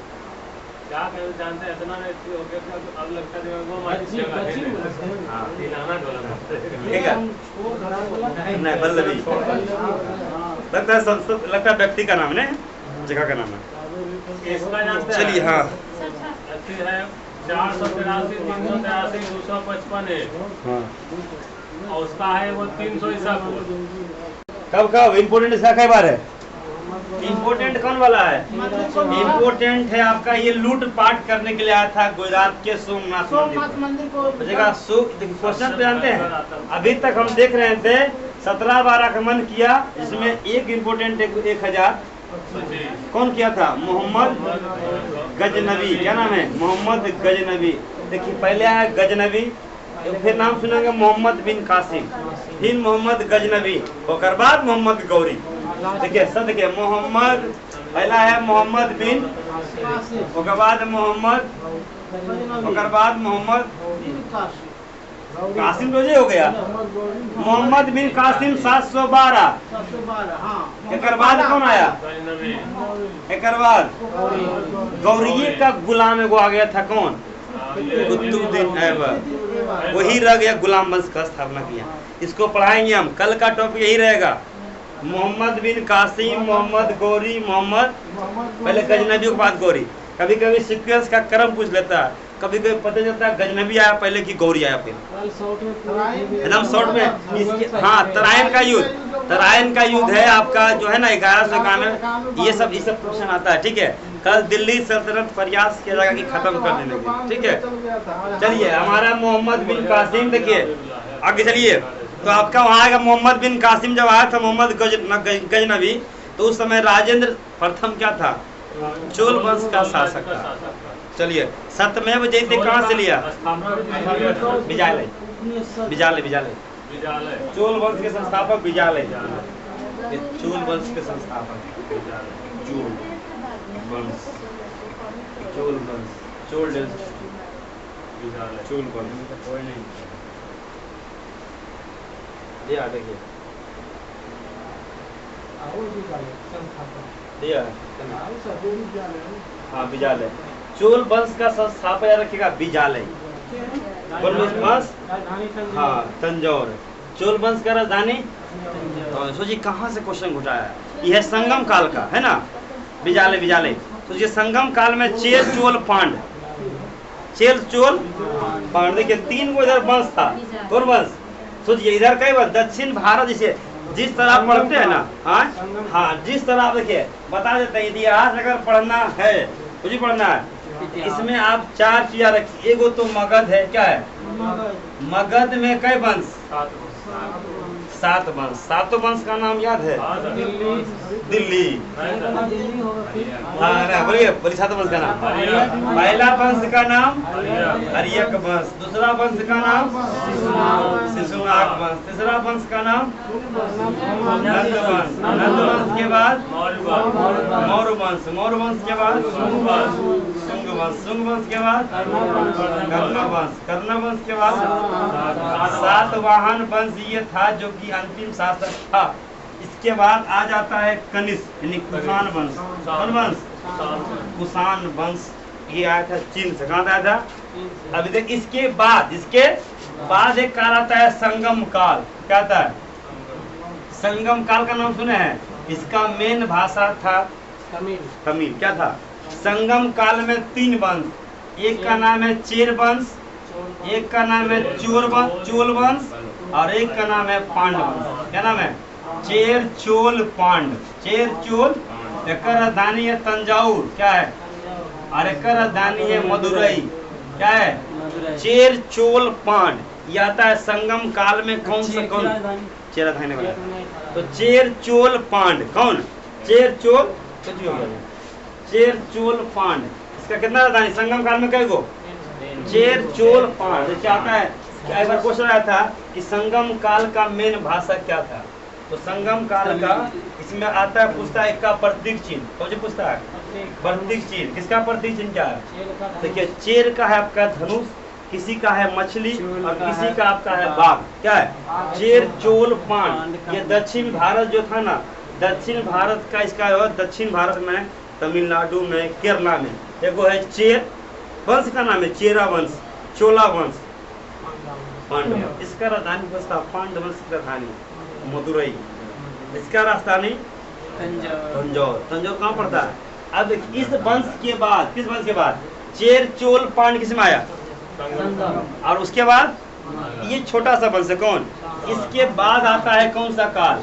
Speaker 3: क्या जानते हैं, इतना हो गया अब लगता है वो
Speaker 2: ठीक है। नहीं, बल्लभी लगता है संस्कृत, लगता है व्यक्ति का नाम नहीं, जगह का नाम है।
Speaker 3: इसका जानते हैं?
Speaker 2: चलिए हाँ,
Speaker 3: अच्छी है 483, 383, 255 है और उसका है वो 300 ईसा पूर्व।
Speaker 2: कब इम्पोर्टेंट इसका कई बार है? इम्पोर्टेंट कौन वाला है? इम्पोर्टेंट है आपका ये लूट पाट करने के लिए आया था गुजरात के सोमनाथ मंदिर को। क्वेश्चन तो जानते हैं, अभी तक हम देख रहे थे 17 बार आक्रमण किया, जिसमें एक इम्पोर्टेंट 1000 कौन किया था? मोहम्मद गजनबी। क्या नाम है? मोहम्मद गजनबी। देखिए पहले आया गजनबी, फिर नाम सुनेंगे मोहम्मद बिन कासिम, फिर मोहम्मद गजनबी, और बाद मोहम्मद गौरी। देखिए सब देखिए, मोहम्मद पहला है मोहम्मद बिन, उसके बाद मोहम्मद, उसके बाद मोहम्मद कासिम रोजे हो गया। मोहम्मद बिन कासिम 712। एक बाद कौन आया? एक बाद गौरीये का गुलाम एगो आ गया था, कौन? कुतुबुद्दीन ऐबक। वही रह गया, गुलाम वंश का स्थापना किया। इसको पढ़ाएंगे हम, कल का टॉपिक यही रहेगा। मोहम्मद बिन कासिम, मोहम्मद गौरी, मोहम्मद पहले गजनबी के बाद गौरी। कभी कभी सीक्वेंस का क्रम पूछ लेता है, कभी कभी पता चलता है गजनबी आया पहले कि गौरी आया फिर। एकदम शॉर्ट में इसके, हाँ, तराइन का युद्ध है आपका जो है ना 1191। ये सब क्वेश्चन आता है। ठीक है, कल दिल्ली सल्तनत प्रयास किया जाएगा कि खत्म कर देने की। ठीक है, चलिए हमारा मोहम्मद बिन कासिम, देखिए आगे चलिए, तो आपका वहाँ आएगा मोहम्मद बिन कासिम। जब आया था मोहम्मद गजनबी, तो उस समय राजेंद्र प्रथम क्या था? चोल वंश का शासक था। चलिए, सत्यमेव जयते कहाँ से लिया? विजालय। चोल वंश के संस्थापक विजालय। चोल वंश के संस्थापक चोल वंश, कोई नहीं। देखिए हाँ, विजालय। चोल वंश का संस्थापक याद रखिएगा विजालय। हाँ, तंजौर। चोल वंश का राजधानी। सोचिए कहाँ से क्वेश्चन उठाया, यह संगम काल का है ना, विजालय। सोचिए संगम काल में चेर चोल पांड, देखिए 3 गो इधर वंश था, कौन वंश? सोचिए इधर कई बार दक्षिण भारत, जैसे जिस तरह आप पढ़ते हैं ना, हाँ जिस तरह आप देखिए बता देते हैं, इतिहास अगर पढ़ना है, मुझे पढ़ना है, इसमें आप 4 चीज़ रखिए। एगो तो मगध है, क्या है? मगध में कई वंश? 7 वंश। 7 वंश का नाम याद है? दिल्ली। हाँ बोलिए, 7 वंश का नाम। पहला वंश का नाम हरियक वंश, दूसरा वंश का नाम शिशुनाग वंश, तीसरा वंश का नाम नंद वंश, नंद वंश के बाद मौर्य वंश, मौर्य वंश के बाद शुंग वंश, शुंग वंश के बाद कर्ण वंश, कर्ण वंश के बाद सातवाहन वंश ये था जो कि अंतिम शासक था। इसके बाद आ जाता है कनिष्क यानी कुषाण वंश। कौन वंश? कुषाण वंश। ये आया था चीन से। कहाँ आया था? अभी देख, इसके बाद एक काल आता है संगम काल। क्या आता है? संगम काल का नाम सुने हैं? इसका मेन भाषा था तमिल। क्या था? संगम काल में 3 वंश, एक का नाम है चेर वंश, एक का नाम है चोल वंश, और एक का नाम है पांड वंश। क्या नाम है? चेर चोल पांड। चेर चोल, एक राजधानी है तंजाउर। क्या है? और एक राजधानी है मदुरई। क्या है? चेर चोल पांड। ये आता है संगम काल में। कौन? चेर राजधानी वाला। तो चेर चोल पांड कौन? चेर चोल कुछ भी हो गया, चेर चोल पांड, इसका कितना राजधानी संगम काल में कई गो? चेर चोल पांड। क्या आता है, क्या एक बार क्वेश्चन आया था कि संगम काल का मेन भाषा क्या था, तो संगम काल का इसमें आता है, पूछता है इसका प्रतीक चिन्ह, कौन सी पूछता है? प्रतीक चिन्ह। किसका प्रतीक चिन्ह क्या है? देखिए चेर का है आपका धनुष, किसी का है मछली और किसी का आपका है बाघ। क्या है? चेर चोल पांड। ये दक्षिण भारत जो था ना, दक्षिण भारत का इसका है, दक्षिण भारत में तमिलनाडु में केरला में देखो है चेर वंश का नाम है, चेरा वंश, चोला वंश, पांडव। इसका राजधानी बसता पांडव वंश की राजधानी मदुरई, इसका राजधानी तंजौर। तंजौर कहाँ पड़ता है? अब इस वंश के बाद, किस वंश के बाद? चेर चोल पांड किसमें आया? और उसके बाद ये छोटा सा वंश है कौन? इसके बाद आता है कौन सा काल?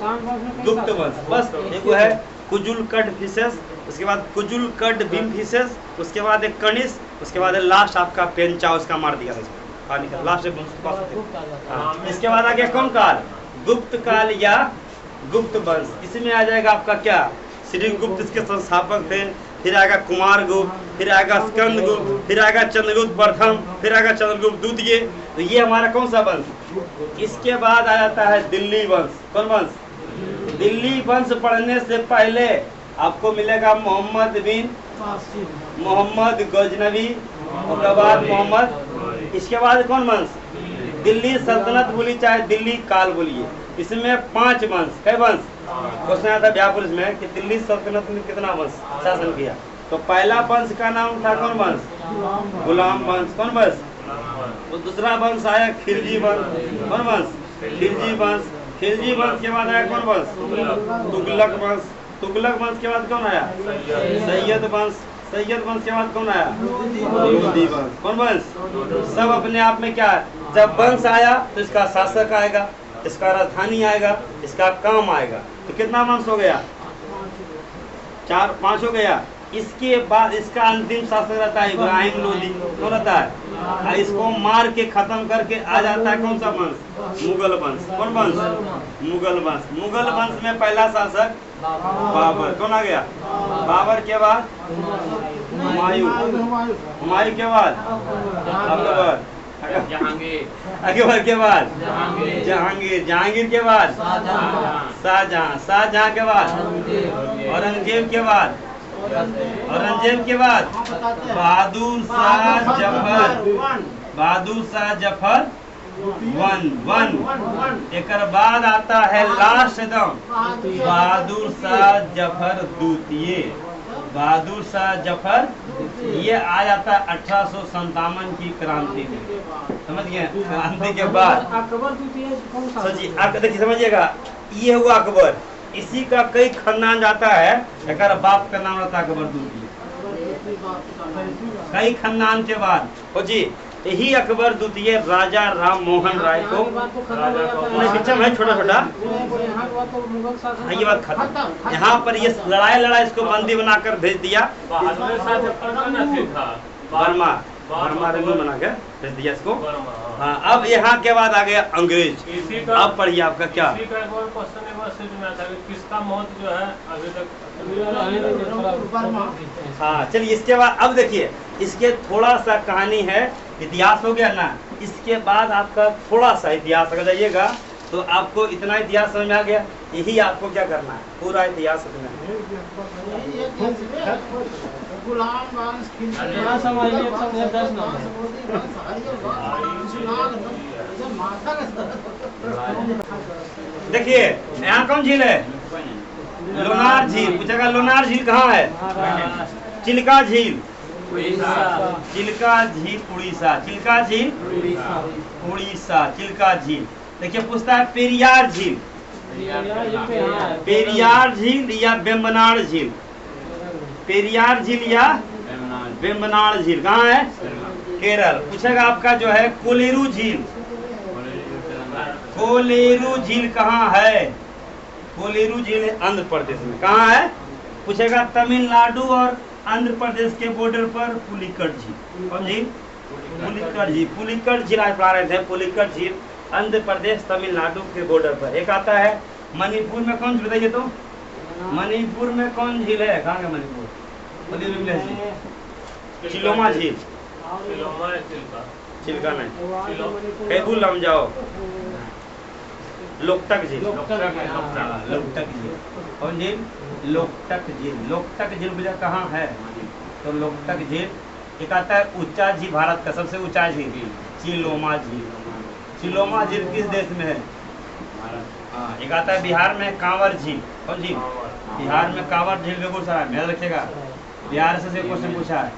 Speaker 2: गुप्त वंश। बस एक है कुजुल कड फिशेस, उसके बाद कुजुल कड बिम फिशेस, उसके बाद एक कनिस, उसके बाद लास्ट आपका पेंचा, उसका मार दिया लास्ट वंश। इसके बाद आ गया कौन काल? गुप्त काल या गुप्त वंश। इसमें आ जाएगा आपका क्या? श्री गुप्त इसके संस्थापक थे, फिर आएगा कुमार गुप्त, फिर आएगा स्कंद गुप्त, फिर आएगा चंद्रगुप्त प्रथम, फिर आएगा चंद्रगुप्त द्वितीय। तो ये हमारा कौन सा वंश? इसके बाद आ जाता है दिल्ली वंश। कौन वंश? दिल्ली वंश पढ़ने से पहले आपको मिलेगा मोहम्मद बिन मोहम्मद गजनवी, उसके बाद मोहम्मद, इसके बाद कौन वंश? दिल्ली सल्तनत बोली चाहे दिल्ली काल बोलिए, इसमें 5 वंश। कई वंश? क्वेश्चन आता है व्यापुरुष में कि दिल्ली सल्तनत में कितना वंश शासन किया, तो पहला वंश का नाम था कौन वंश? गुलाम वंश। कौन वंश? तो दूसरा वंश आया खिलजी वंश। कौन वंश? खिलजी वंश। खिलजी वंश के बाद आया कौन वंश? तुगलक वंश। तुगलक वंश के बाद कौन आया? सैयद वंश। सैयद वंश के बाद कौन आया? लोधी वंश। कौन वंश? सब अपने आप में क्या है? जब वंश आया तो इसका शासक आएगा, इसका राजधानी आएगा, इसका काम आएगा। तो कितना वंश हो गया? 4 5 हो गया। इसके बाद इसका अंतिम शासक रहता है इब्राहिम लोधी। कौन रहता है? इसको मार के खत्म करके आ जाता है कौन सा वंश? मुगल वंश। कौन वंश? मुगल वंश। मुगल वंश में पहला शासक बाबर। कौन आ गया? बाबर के बाद हुमायूं। हुमायूं के बाद अकबर। अकबर के बाद जहांगीर। जहांगीर के बाद शाहजहां। शाहजहां के बाद औरंगजेब के बाद औरंगजेब के बाद बहादुर शाह जफर। बहादुर शाह जफर वन। एक बाद आता है लास्ट एकदम बहादुर शाह जफर द्वितीय। बहादुर शाह जफर ये आ जाता है 1857 की क्रांति में। समझ गए? क्रांति के बाद
Speaker 1: अकबर द्वितीय कौन सा?
Speaker 2: देखिए समझिएगा, ये हुआ अकबर। इसी का कई खानदान जाता है, एक बाप का नाम रहता है अकबर द्वितीय। कई खानदान के बाद हो जी यही अकबर द्वितीय राजा राम मोहन राय को सिस्टम है छोटा छोटा। ये बात खत्म। यहाँ पर ये लड़ाई इसको बंदी बनाकर भेज दिया बर्मा। बर्मा रेलवे बना के भेज दिया इसको। हाँ, अब यहाँ के बाद आ गया अंग्रेज। अब पढ़िए आपका क्या?
Speaker 3: किसका मौत जो है अभी तक?
Speaker 2: हाँ चलिए, इसके बाद अब देखिए इसके थोड़ा सा कहानी है। इतिहास हो गया ना, इसके बाद आपका थोड़ा सा इतिहास अगर जाइएगा तो आपको इतना इतिहास समझ में आ गया। यही आपको क्या करना है, पूरा इतिहास समझना है।
Speaker 5: गुलाम वंश,
Speaker 2: देखिए यहाँ कौन झील है? लोनार झील। पूछेगा लोनार झील कहाँ है? चिल्का झील। चिल्का झील उड़ीसा। चिल्का झील उड़ीसा। चिल्का झील। देखिए पूछता है पेरियार झील। पेरियार झील या वेम्बनाड़ झील। पेरियार झील या वेम्बनाड़ झील कहाँ है? केरल। पूछेगा आपका जो है कोलेरू झील। कोलेरू झील कहाँ है? कोलेरू झील आंध्र प्रदेश में। कहाँ है? पूछेगा तमिलनाडु और आंध्र प्रदेश के बॉर्डर पर पुलिकट झील। कौन झील? पुलिकट झील। पुलिकट झील आज पढ़ा रहे थे। पुलिकट झील आंध्र प्रदेश तमिलनाडु के बॉर्डर पर। एक आता है मणिपुर में। कौन झील बताइए तो? मणिपुर में कौन झील है? कहाँ का मणिपुर? झील चिलोमा झील,
Speaker 3: चिलोमा है चिल्का।
Speaker 2: चिल्का नहीं, कैबुल लम जाओ, लोकटक झील, लोकटक झील। कौन झील? लोकटक झील। लोकटक झील भैया कहाँ है? तो लोकटक झील एक आता है ऊंचा झील, भारत का सबसे ऊंचा झील चिलोमा झील। चिलोमा झील किस देश में है? हाँ, एक आता है बिहार में कांवर झील। कौन झील? बिहार में कांवर झील, बेगूसराय में, याद रखिएगा, बिहार से क्वेश्चन पूछा है।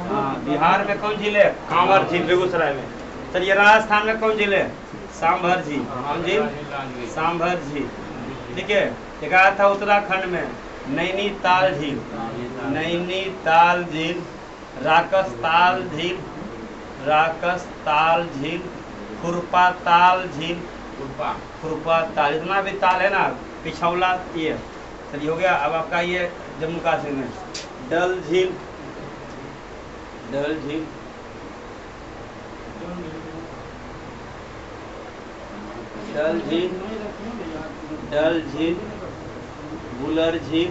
Speaker 2: हाँ, बिहार में कौन झील है? कांवर झील, बेगूसराय में। चलिए राजस्थान में कौन झील है? सांभर झील। कौन झील? सांभर झील। ठीक है। एक आया था उत्तराखंड में नैनीताल झील, नैनीताल झील, राकसताल झील, राकसताल झील, खुरपाताल झील, खुरपाताल, इतना भी ताल है ना, पिछौला ये। चलिए हो गया। अब आपका ये जम्मू कश्मीर में डल झील, डल झील, डल झील, डल झील, बुलर झील,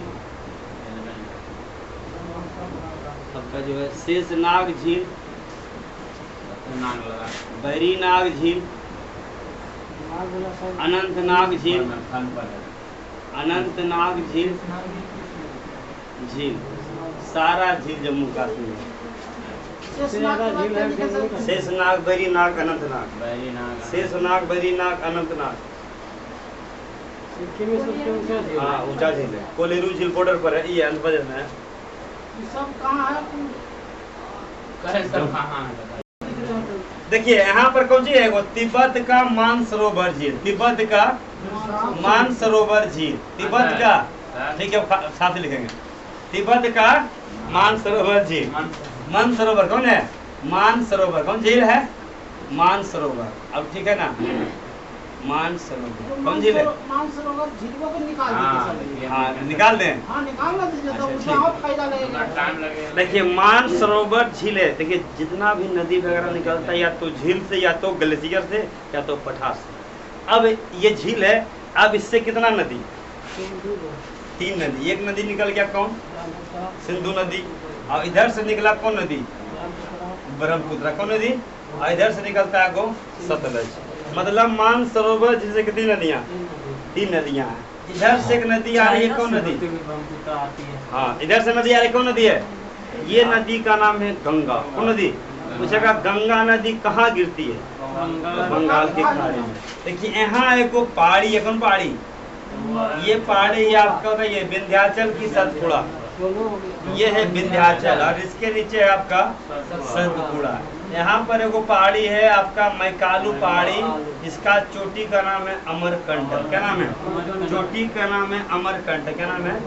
Speaker 2: आपका जो है शेषनाग झील, बैरीनाग झील, अनंतनाग झील, अनंतनाग झील, झील, सारा झील जम्मू कश्मीर में। शेषनाग, बैरीनाग, अनंतनाग, शेषनाग, बैरीनाग, अनंतनाग। हाँ, ऊंचा झील है। कोलेरू झील बॉर्डर पर है, ये आंध्र प्रदेश में है।
Speaker 5: सब कहाँ है?
Speaker 2: देखिए यहाँ पर कौन सी है? वो तिब्बत का मानसरोवर झील, तिब्बत का मानसरोवर झील, तिब्बत का, ठीक है, साथ ही लिखेंगे, तिब्बत का मानसरोवर झील। मानसरोवर कौन है? मानसरोवर कौन झील है? मानसरोवर। अब ठीक है ना, मानसरोवर कौन झील है?
Speaker 5: मानसरोवर झील को निकाल दीजिए।
Speaker 2: हाँ, निकाल दें।
Speaker 5: हाँ, निकालना दीजिए, तो उसमें और फायदा लगेगा।
Speaker 2: देखिए मानसरोवर झील है, देखिए जितना भी नदी वगैरह निकलता है या तो झील से, या तो ग्लेशियर से, या तो पठार से। अब ये झील है, अब इससे कितना नदी? 3 नदी। एक नदी निकल गया कौन? सिंधु नदी। और इधर से निकला कौन नदी? ब्रह्मपुत्र। कौन नदी? और इधर से निकलता है को सतलज। मतलब मानसरोवर झील से कितनी नदियाँ? 3 नदियाँ हैं। इधर से एक नदी आ रही है, कौन नदी? हाँ, इधर से नदी आ रही है, कौन नदी है? ये नदी का नाम है गंगा। कौन नदी? पूछेगा गंगा नदी कहाँ गिरती है? बंगाल की खाड़ी में। देखिए यहाँ एक पहाड़ी है, कौन पहाड़ी? ये पहाड़ी आपका ये विंध्याचल की सतपुड़ा, ये है विंध्याचल, और इसके नीचे है आपका सतपुड़ा। यहाँ पर एक पहाड़ी है आपका मैकालू पहाड़ी, इसका चोटी का नाम है अमरकंटक। क्या नाम है? चोटी का नाम है अमरकंटक। क्या नाम है?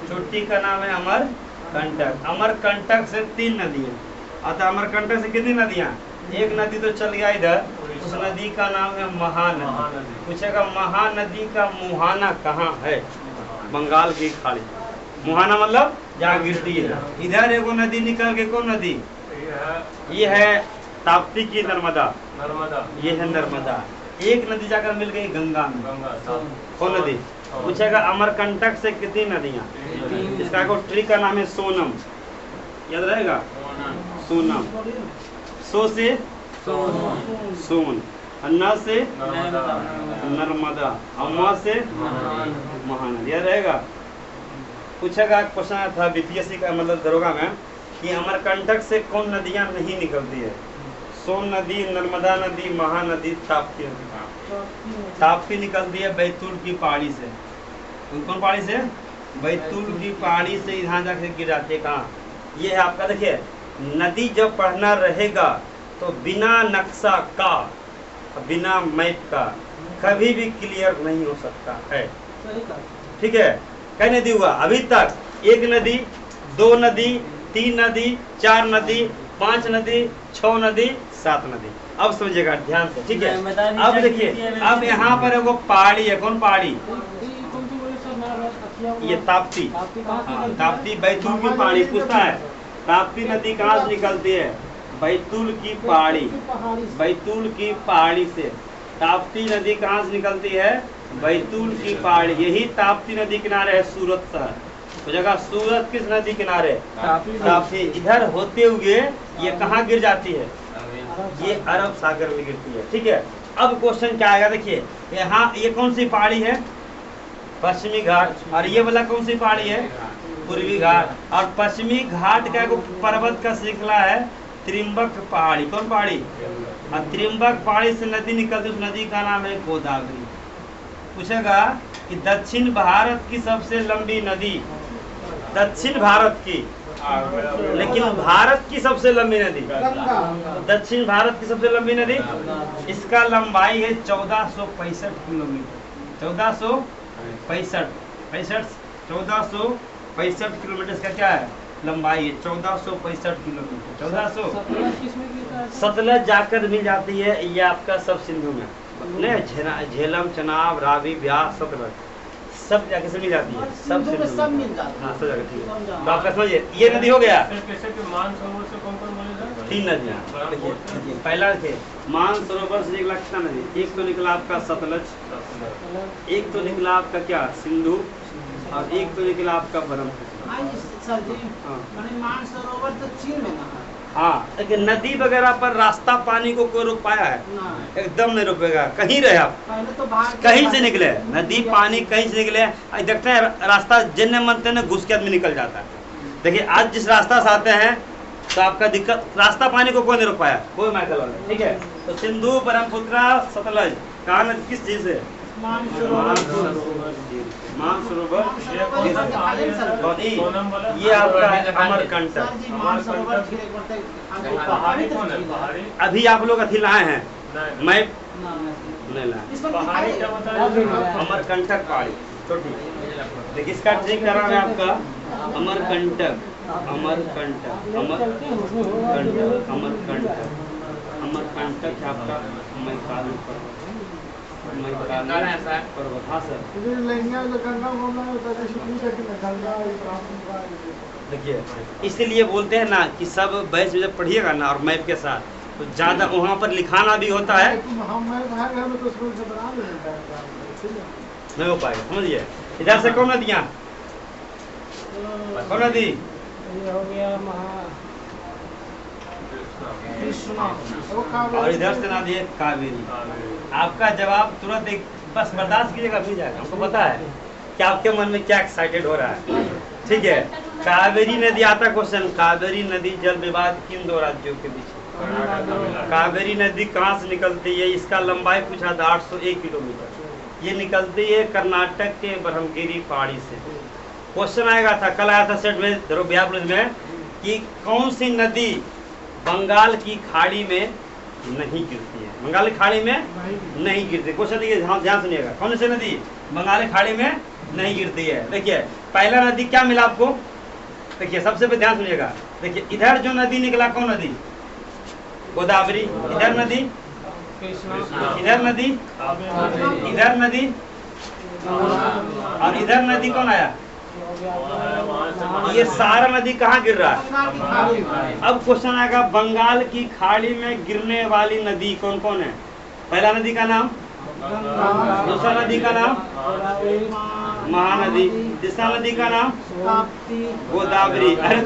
Speaker 2: चोटी का नाम है अमरकंटक। अमरकंटक से 3 नदी है। अतः अमरकंटक से कितनी नदियाँ? एक नदी तो चल गया इधर, उस नदी का नाम है महानदी। पूछेगा महानदी का मुहाना कहाँ है? बंगाल की खाड़ी। मुहाना मतलब जहाँ गिरती है। इधर एगो नदी निकल के, कौन नदी? ये है ताप्ती की नर्मदा, नर्मदा, ये है नर्मदा। एक नदी जाकर मिल गई गंगा में, कौन नदी? पूछेगा अमरकंटक से कितनी नदियाँ? इसका ट्री का नाम है सोनम, याद रहेगा, सोनम। सो से सोन, न से नर्मदा, अम्मा से महानदी, याद रहेगा। पूछेगा क्वेश्चन था बीपीएससी का, मतलब दरोगा में, कि अमरकंटक से कौन नदियाँ नहीं निकलती है? सोन नदी, नर्मदा नदी, महानदी, ताप्ती नदी। ताप्ती निकलती है बैतूल की पहाड़ी से। कौन पहाड़ी से? बैतूल की पहाड़ी से यहाँ जाके गिर जाती है। कहाँ? ये है आपका, देखिए नदी जब पढ़ना रहेगा तो बिना नक्शा का, बिना मैप का कभी भी क्लियर नहीं हो सकता है। ठीक है? कई नदी हुआ अभी तक? 1 नदी, 2 नदी, 3 नदी, 4 नदी, 5 नदी, 6 नदी, 7 नदी। अब समझिएगा ध्यान से, ठीक है? अब देखिए, अब यहाँ पर एगो पहाड़ी है, कौन पहाड़ी? ये ताप्ती। हाँ, ताप्ती बैतूल की पहाड़ी। पूछता है ताप्ती नदी कहाँ से निकलती है? बैतूल की पहाड़ी, बैतूल की पहाड़ी से। ताप्ती नदी कहाँ से निकलती है? बैतूल की पहाड़ी, यही ताप्ती नदी किनारे है सूरत शहर। तो जगह सूरत किस नदी किनारे? ताप्ती। इधर होते हुए ये कहाँ गिर जाती है? ये अरब सागर में गिरती है। ठीक है, अब क्वेश्चन क्या आएगा देखिए, यहाँ ये कौन सी पहाड़ी है? पश्चिमी घाट। और ये वाला कौन सी पहाड़ी है? पूर्वी घाट। और पश्चिमी घाट का एक पर्वत का श्रृंखला है त्रिम्बक पहाड़ी। कौन पहाड़ी? और त्रिम्बक पहाड़ी से नदी निकलती, उस नदी का नाम है गोदावरी। पूछेगा कि दक्षिण भारत की सबसे लंबी नदी, दक्षिण भारत की, लेकिन भारत की सबसे लंबी नदी, दक्षिण भारत की सबसे लंबी नदी, इसका लंबाई है 1465 किलोमीटर। 1465 किलोमीटर इसका क्या है? लंबाई है 1465 किलोमीटर। 1400 सतलज जाकर मिल जाती है, ये आपका सब सिंधु में झेलम, चनाब, रावी, ब्यास, सतलज सब जगह से मिल जाती है। सब
Speaker 5: सिंधु में सब मिल जाता है।
Speaker 2: हाँ, सब जगह। ठीक है, तो आपका समझिए ये नदी हो गया।
Speaker 3: मानसरोवर से कौन-कौन बोले?
Speaker 2: 3 नदियाँ। देखिए पहला देखिए, मानसरोवर से निकला कितना नदी? एक तो निकला आपका सतलज, एक तो निकला आपका क्या सिंधु, और एक तो निकला आपका ब्रह्मपुत्र।
Speaker 5: हाँ जी सर जी, मैंने मानसरोवर तो चीन में ना है।
Speaker 2: हाँ, लेकिन नदी वगैरह पर रास्ता पानी को कोई रोक पाया है? एकदम नहीं रोकेगा। कहीं रहे आप,
Speaker 5: पहले तो बाहर
Speaker 2: कहीं से निकले, नदी पानी कहीं से निकले, देखते हैं रास्ता जिन्ने मनते न घुस के आदमी निकल जाता है। देखिए आज जिस रास्ता से आते हैं तो आपका दिक्कत, रास्ता पानी को कोई नहीं रोक पाया, कोई माइकल वाला। ठीक है, तो सिंधु, ब्रह्मपुत्र, सतलज, कहाँ न किस चीज से? मानसरोवर। ये आपका है अमरकंटक। अभी आप लोग अथी लाए हैं, मैं नहीं लाया। अमरकंटक पहाड़ी छोटी। देखिए इसका ट्रिक कर रहा है आपका अमरकंटक, अमरकंटक, अमरकंटक, अमरकंटक, अमरकंटक आपका मैकाली पर्वत। हाँ सर, देखिए इसीलिए बोलते हैं ना कि सब बैच में जब पढ़िएगा ना और मैप के साथ, तो ज़्यादा वहाँ पर लिखाना भी होता है, नहीं हो पाएगा। समझिए इधर से कौन नदियाँ, कौन नदी?
Speaker 1: ये हो गया
Speaker 2: और इधर से नदी है कावेरी। आपका जवाब तुरंत एक, बस बर्दाश्त कीजिएगा, मिल जाएगा। हमको पता है कि आपके मन में क्या एक्साइटेड हो रहा है। ठीक है, कावेरी नदी आता क्वेश्चन। कावेरी नदी जल विवाद किन दो राज्यों के बीच? कावेरी नदी कहाँ से निकलती है? इसका लंबाई पूछा था 801 किलोमीटर। ये निकलती है कर्नाटक के ब्रह्मगिरी पहाड़ी से। क्वेश्चन आएगा था, कल आया था सेट में में कि कौन सी नदी बंगाल की खाड़ी में नहीं गिरती है? बंगाल की खाड़ी में नहीं गिरती। क्वेश्चन देखिए, ध्यान सुनिएगा, कौन सी नदी बंगाल की खाड़ी में नहीं गिरती है? देखिए पहला नदी क्या मिला आपको? देखिए सबसे पहले ध्यान सुनिएगा। देखिए इधर जो नदी निकला, कौन नदी? गोदावरी। इधर नदी, इधर नदी, इधर नदी, और इधर नदी कौन आया? ये सारा नदी कहाँ गिर रहा है? अब क्वेश्चन आएगा, बंगाल की खाड़ी में गिरने वाली नदी कौन कौन है? पहला नदी का नाम, दूसरा नदी का नाम महानदी, तीसरा नदी का नाम गोदावरी, अरे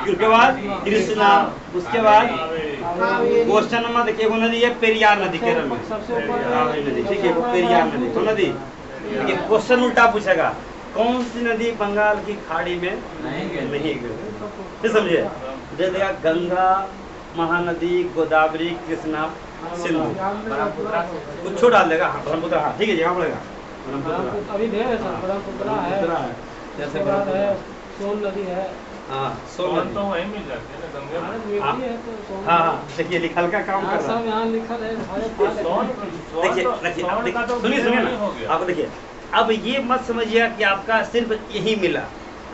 Speaker 2: उसके बाद कृष्णा, उसके बाद क्वेश्चन नंबर देखिए, वो नदी है पेरियार नदी, केरल में नदी। ठीक है, वो पेरियार नदी तो नदी। देखिए क्वेश्चन उल्टा पूछेगा, कौन सी नदी बंगाल की खाड़ी में नहीं गिरती? समझिए, जैसे गंगा, महानदी, गोदावरी, कृष्णा, सिंधु, कुछ छोड़ डाल देगा। हाँ ब्रह्मपुत्र, हाँ ठीक है, यहाँ पड़ेगा ब्रह्मपुत्र।
Speaker 1: अभी ढेर है सर, ब्रह्मपुत्र है,
Speaker 2: जैसे
Speaker 1: सोन नदी है।
Speaker 2: हाँ सोन नदी
Speaker 3: तो वहीं मिल जाती है ना, गंगे में।
Speaker 2: हाँ हाँ, देखिए लिखल का काम कर रहा है।
Speaker 1: सब यहाँ लिखल है।
Speaker 2: देखिए सुनिए ना, आप देखिए अब ये मत समझिए कि आपका सिर्फ यही मिला।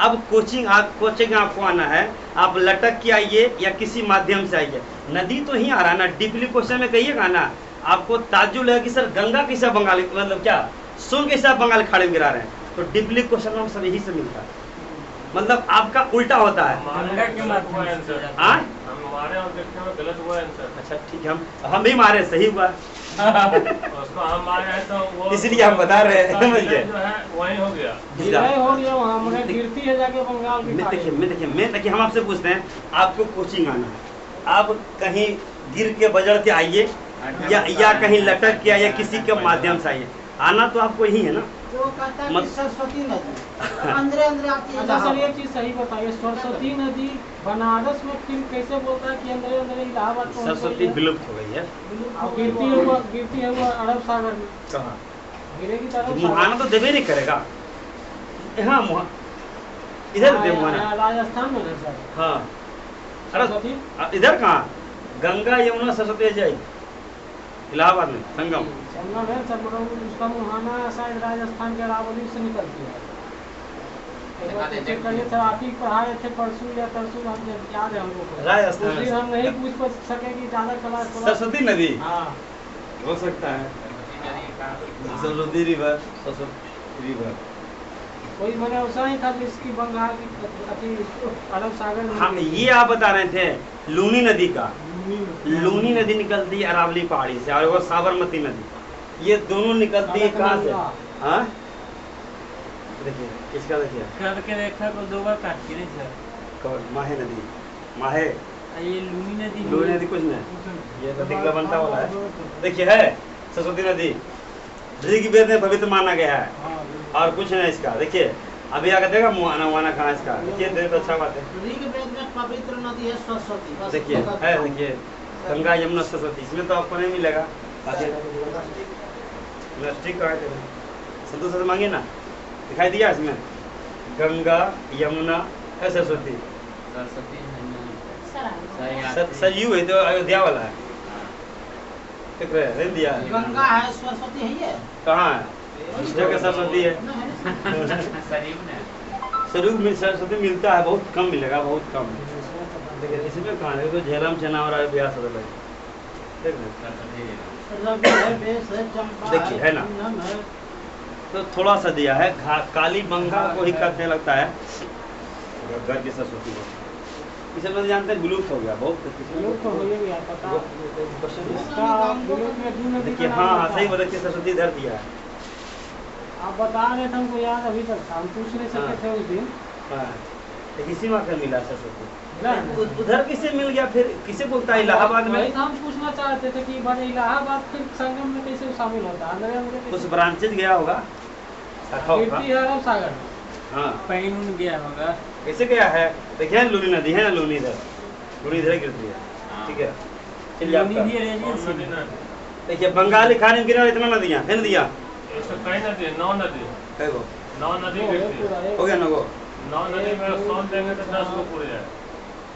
Speaker 2: अब कोचिंग आपको आना है, आप लटक के आइए या किसी माध्यम से आइए, नदी तो ही आ रहा है ना। डीपली क्वेश्चन में कहिएगा ना, आपको ताज्जुब है कि सर गंगा कैसे बंगाली, मतलब क्या सोन कैसे आप बंगाल खाड़ी में गिरा रहे हैं? तो डीपली क्वेश्चन में सब यही से मिलता है, मतलब आपका उल्टा होता है।
Speaker 3: हमारे और देखने में गलत हुआ आंसर।
Speaker 2: अच्छा ठीक है, हम भी मारे, सही हुआ।
Speaker 3: उसको हम आए हैं तो वो
Speaker 2: इसलिए हम बता रहे हैं, समझिए।
Speaker 3: जो है वही हो गया।
Speaker 1: विलय हो गया वहाँ, मगर गिरती है जाके बंगाल की खाड़ी में।
Speaker 2: मैं देखिए हम आपसे पूछते हैं, आपको कोचिंग आना है, आप कहीं गिर के बजड़ के आइए या कहीं लटक के आइए, किसी के माध्यम से आइए, आना तो आपको ही है ना।
Speaker 5: वो कहता है
Speaker 2: मत-
Speaker 5: कि सरस्वती नदी अंदर अंदर आती है।
Speaker 1: अच्छा सर एक चीज सही बताइए, सरस्वती नदी बनारस में फिर कैसे बोलता है कि अंदर अंदर इलाहाबाद पहुंच गई
Speaker 2: सरस्वती
Speaker 1: है?
Speaker 2: विलुप्त हो गई है।
Speaker 1: और गिरती है वो अरब सागर में,
Speaker 2: कहाँ?
Speaker 1: गिरेगी तो अरब
Speaker 2: मुहाना तो देवे नहीं करेगा। हाँ इधर दे मुहाना।
Speaker 1: राजस्थान में ना सर
Speaker 2: हाँ
Speaker 1: सरस्वती
Speaker 2: अरे इधर कहाँ? गंगा यमुना सरस्वती जाएगी इलाहाबाद में संगम।
Speaker 1: संगम है सर, मतलब उसका मुहाना शायद राजस्थान के अरावली से निकलती है। एक बार चेक करिए सर, आप ही पढ़ाए थे परसों या तरसों, हम याद है हम लोग को।
Speaker 2: राजस्थान
Speaker 1: उस दिन हम नहीं पूछ सके कि ज्यादा क्लास
Speaker 2: सरस्वती नदी
Speaker 1: हाँ
Speaker 2: हो सकता है, सरस्वती रिवर, सरस्वती रिवर।
Speaker 1: कोई मैंने ऐसा ही था जिसकी बंगाल की अति अरब सागर में
Speaker 2: हाँ ये आप बता रहे थे लूनी नदी का। लूनी नदी निकलती है अरावली पहाड़ी से, और वो साबरमती नदी, ये दोनों निकलती है कहाँ से? हाँ देखिए इसका देखिए
Speaker 4: करके देखा तो दो बार काट के नहीं सर।
Speaker 2: कौन? माहे नदी, माहे
Speaker 4: ये लूनी नदी
Speaker 2: लूनी नदी कुछ नहीं, ये तो दिग्गा बनता वाला है। देखिए है सरस्वती नदी, ऋग्वेद में पवित्र माना गया है और कुछ नहीं इसका। देखिए अभी आगे देखा मुहाना मुहाना कहाँ है इसका, देखिए देख तो अच्छा बात है।
Speaker 5: ऋग्वेद में पवित्र नदी है सरस्वती। बस
Speaker 2: देखिए
Speaker 5: इसका
Speaker 2: है,
Speaker 5: नाम।
Speaker 2: देखिए गंगा यमुना सरस्वती, इसमें तो आपको नहीं मिलेगा। प्लास्टिक का है, संतोष से मांगे ना, दिखाई दिया इसमें गंगा यमुना है सरस्वती। सरयू है तो अयोध्या वाला है, ठीक है दिया है।
Speaker 5: गंगा है, सरस्वती है ये।
Speaker 2: कहाँ है? इस जगह सरस्वती है। सरस्वती मिलता है, बहुत कम मिलेगा, बहुत कम। देखिए इसमें कहाँ है? तो झेलम चना और ब्याह सदल है, देख
Speaker 5: रवि है, बेस है, चंपा
Speaker 2: देखिए, है ना?
Speaker 5: पूनम है।
Speaker 2: तो थोड़ा सा दिया है, काली गंगा को ही कहते लगता है घर की सरस्वती को। इसे लोग जानते हैं विलुप्त हो गया बहुत।
Speaker 1: विलुप्त तो हो ही गया पता। इसका विलुप्त में दो नदी
Speaker 2: देखिए
Speaker 1: का
Speaker 2: हाँ
Speaker 1: नाम
Speaker 2: हाँ
Speaker 1: था।
Speaker 2: सही बोले कि सरस्वती इधर दिया है।
Speaker 1: आप बता रहे थे, हमको याद अभी तक था, हम पूछ नहीं सके थे उस दिन।
Speaker 2: हाँ तो किसी वहाँ का मिला सरस्वती,
Speaker 1: मिला है ना?
Speaker 2: उधर किसे मिल गया? फिर किसे बोलता है इलाहाबाद
Speaker 1: वही
Speaker 2: में?
Speaker 1: तो हम पूछना चाहते थे कि भाई इलाहाबाद फिर संगम में कैसे शामिल होता है? अंदर अंदर
Speaker 2: कुछ
Speaker 1: कैसे?
Speaker 2: ब्रांचेज गया होगा, शाखा होगा।
Speaker 1: गिरती है अरब सागर में।
Speaker 2: हाँ
Speaker 4: पैन गया होगा।
Speaker 2: कैसे गया है? देखिए लूनी नदी है ना, लूनी इधर, लूनी इधर गिरती है, ठीक है। चलिए
Speaker 4: लूनी
Speaker 2: आपका
Speaker 4: भी अरेबियन
Speaker 3: नदी
Speaker 4: सी।
Speaker 3: ना,
Speaker 2: देखिए बंगाली खाने में गिरा इतना नदियाँ है, नदियाँ
Speaker 3: इससे कई नदी है, 9 नदी,
Speaker 2: है वो
Speaker 3: 9 नदी
Speaker 1: वो है
Speaker 3: गिरती है।
Speaker 1: पूरा एक।
Speaker 2: हो गया ना वो।
Speaker 3: 9 नदी में 100 देंगे तो 10 को पूरे जाए।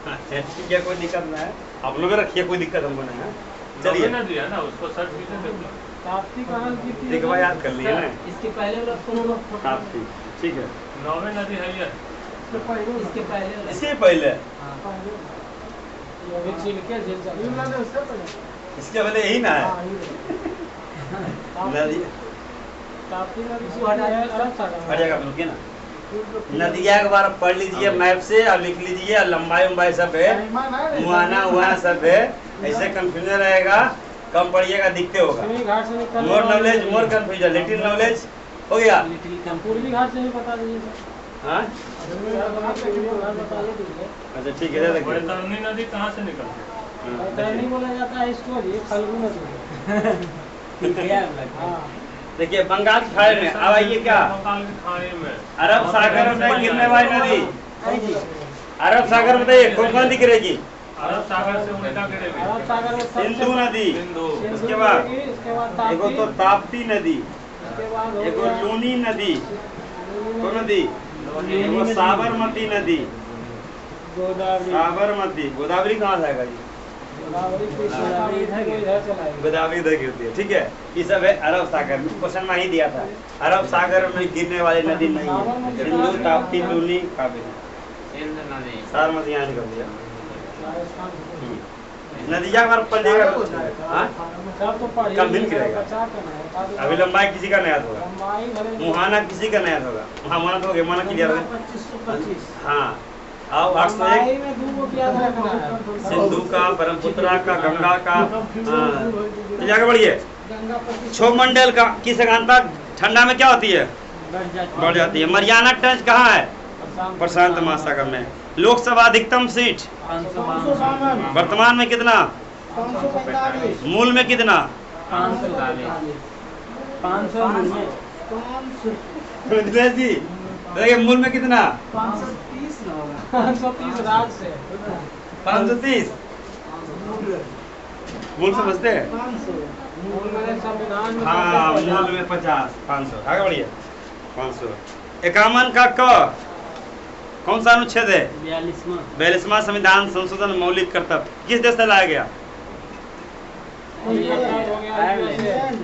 Speaker 2: अच्छा, ठीक है कोई दिक्कत नहीं है, आप लोग रखिए, कोई दिक्कत हमको नहीं है।
Speaker 3: चलिए
Speaker 2: चलिए
Speaker 3: नदी है ना, उसको सर्च कीजिए देखो।
Speaker 1: ताप्ती कहाँ गिरती है?
Speaker 2: एक बार याद कर लिए ना,
Speaker 5: इसके पहले वाला फोटो
Speaker 2: ताप्ती, ठीक है।
Speaker 3: 9वीं नदी है ये।
Speaker 1: इसके पहले
Speaker 5: इसके पहले वाला।
Speaker 2: इससे पहले,
Speaker 1: ये भी छिलके झिल जाते हैं। मैंने उससे पहले
Speaker 2: इसके पहले यही ना है
Speaker 1: हाँ, ये
Speaker 2: नदी।
Speaker 1: ताप्ती नदी से अरब सागर में।
Speaker 2: हर जगह रुकिए ना, नदिया के बारे में पढ़ लीजिए मैप से और लिख लीजिए, और लंबाई उम्बाई सब है, मुआना हुआ सब है, ऐसे कंफ्यूजन रहेगा, कम पढ़िएगा दिखते होगा।
Speaker 1: पूर्वी घाट से निकलने
Speaker 2: मोर
Speaker 1: वाली
Speaker 2: नॉलेज
Speaker 1: नदी।
Speaker 2: मोर कंफ्यूजन, लिटिल नॉलेज हो गया।
Speaker 4: लिटिल कम
Speaker 1: पूर्वी घाट से ही बता दीजिए सर।
Speaker 2: हाँ
Speaker 1: पूर्वी घाट बना के वीडियो घाट बता दीजिए।
Speaker 2: अच्छा ठीक है, देखिए
Speaker 3: बैतरनी नदी कहाँ से निकलती है?
Speaker 2: हाँ,
Speaker 1: बैतरनी
Speaker 2: देखिए।
Speaker 1: बोला जाता है इसको, ये फल्गु नदी है।
Speaker 4: गया
Speaker 1: हाँ
Speaker 2: देखिए बंगाल की खाड़ी में, अब आइए क्या
Speaker 3: बंगाल की खाड़ी में
Speaker 2: अरब सागर में गिरने वाली नदी, अरब सागर बताइए कौन कौन सी गिरेगी?
Speaker 3: अरब सागर से उल्टा गिरेगी।
Speaker 1: अरब सागर में सबसे
Speaker 2: सिंधु नदी,
Speaker 3: सिंधु,
Speaker 1: सिंधु
Speaker 2: उसके बाद
Speaker 1: गिरेगी, इसके बाद
Speaker 2: एगो
Speaker 1: ताप्ती,
Speaker 2: तो ताप्ती नदी,
Speaker 1: इसके बाद हो
Speaker 2: एगो
Speaker 1: गया
Speaker 2: लूनी नदी,
Speaker 1: लूनी
Speaker 2: कौन नदी? एगो साबरमती नदी,
Speaker 1: गोदावरी,
Speaker 2: साबरमती। गोदावरी कहाँ से आएगा जी?
Speaker 1: गोदावरी कृष्णा इधर चलाएगी।
Speaker 2: गोदावरी इधर गिरती है, ठीक है। ये सब है अरब सागर में, क्वेश्चन में ही दिया था, अरब सागर में गिरने वाली नदी नहीं है। सिंधु, ताप्ती, लूनी, कावेरी, साबरमती यहाँ निकल दिया।
Speaker 1: राजस्थान
Speaker 2: नदिया पर पढ़िएगा हाँ?
Speaker 1: सब तो पढ़िए,
Speaker 2: कम दिन गिरेगा।
Speaker 1: बचा करना है।
Speaker 2: अभी लंबाई किसी का नया होगा,
Speaker 1: लंबाई भले
Speaker 2: मुहाना किसी का नया होगा। हाँ मुहाना तो हो गया, मुहाना क्लियर है।
Speaker 5: 2525।
Speaker 2: हाँ आओ 801
Speaker 1: लंबाई में दो को याद रखना है।
Speaker 2: सिंधु का, ब्रह्मपुत्रा का, गंगा का। हाँ चलिए आगे बढ़िए।
Speaker 5: गंगा पति
Speaker 2: क्षोभमंडल का की सघनता ठंडा में क्या होती है? बढ़ जाती है। मरियाना ट्रेंच कहाँ है? प्रशांत महासागर में। लोकसभा अधिकतम सीट
Speaker 5: 552,
Speaker 2: वर्तमान में कितना?
Speaker 5: 545,
Speaker 2: मूल में कितना?
Speaker 1: 500
Speaker 2: दिनेश जी देखिए मूल में कितना?
Speaker 5: 530 ना होगा।
Speaker 1: 530 राज से
Speaker 2: 530 मूल समझते हैं?
Speaker 5: 500
Speaker 1: मूल में संविधान में
Speaker 2: हाँ
Speaker 1: सबसे
Speaker 2: मूल में 50 500 आगे बढ़िए 500। 51 का क कौन सा अनुच्छेद है? 42वां संविधान संशोधन मौलिक कर्तव्य किस देश से लाया गया?
Speaker 1: पहला हो गया
Speaker 5: इंग्लैंड,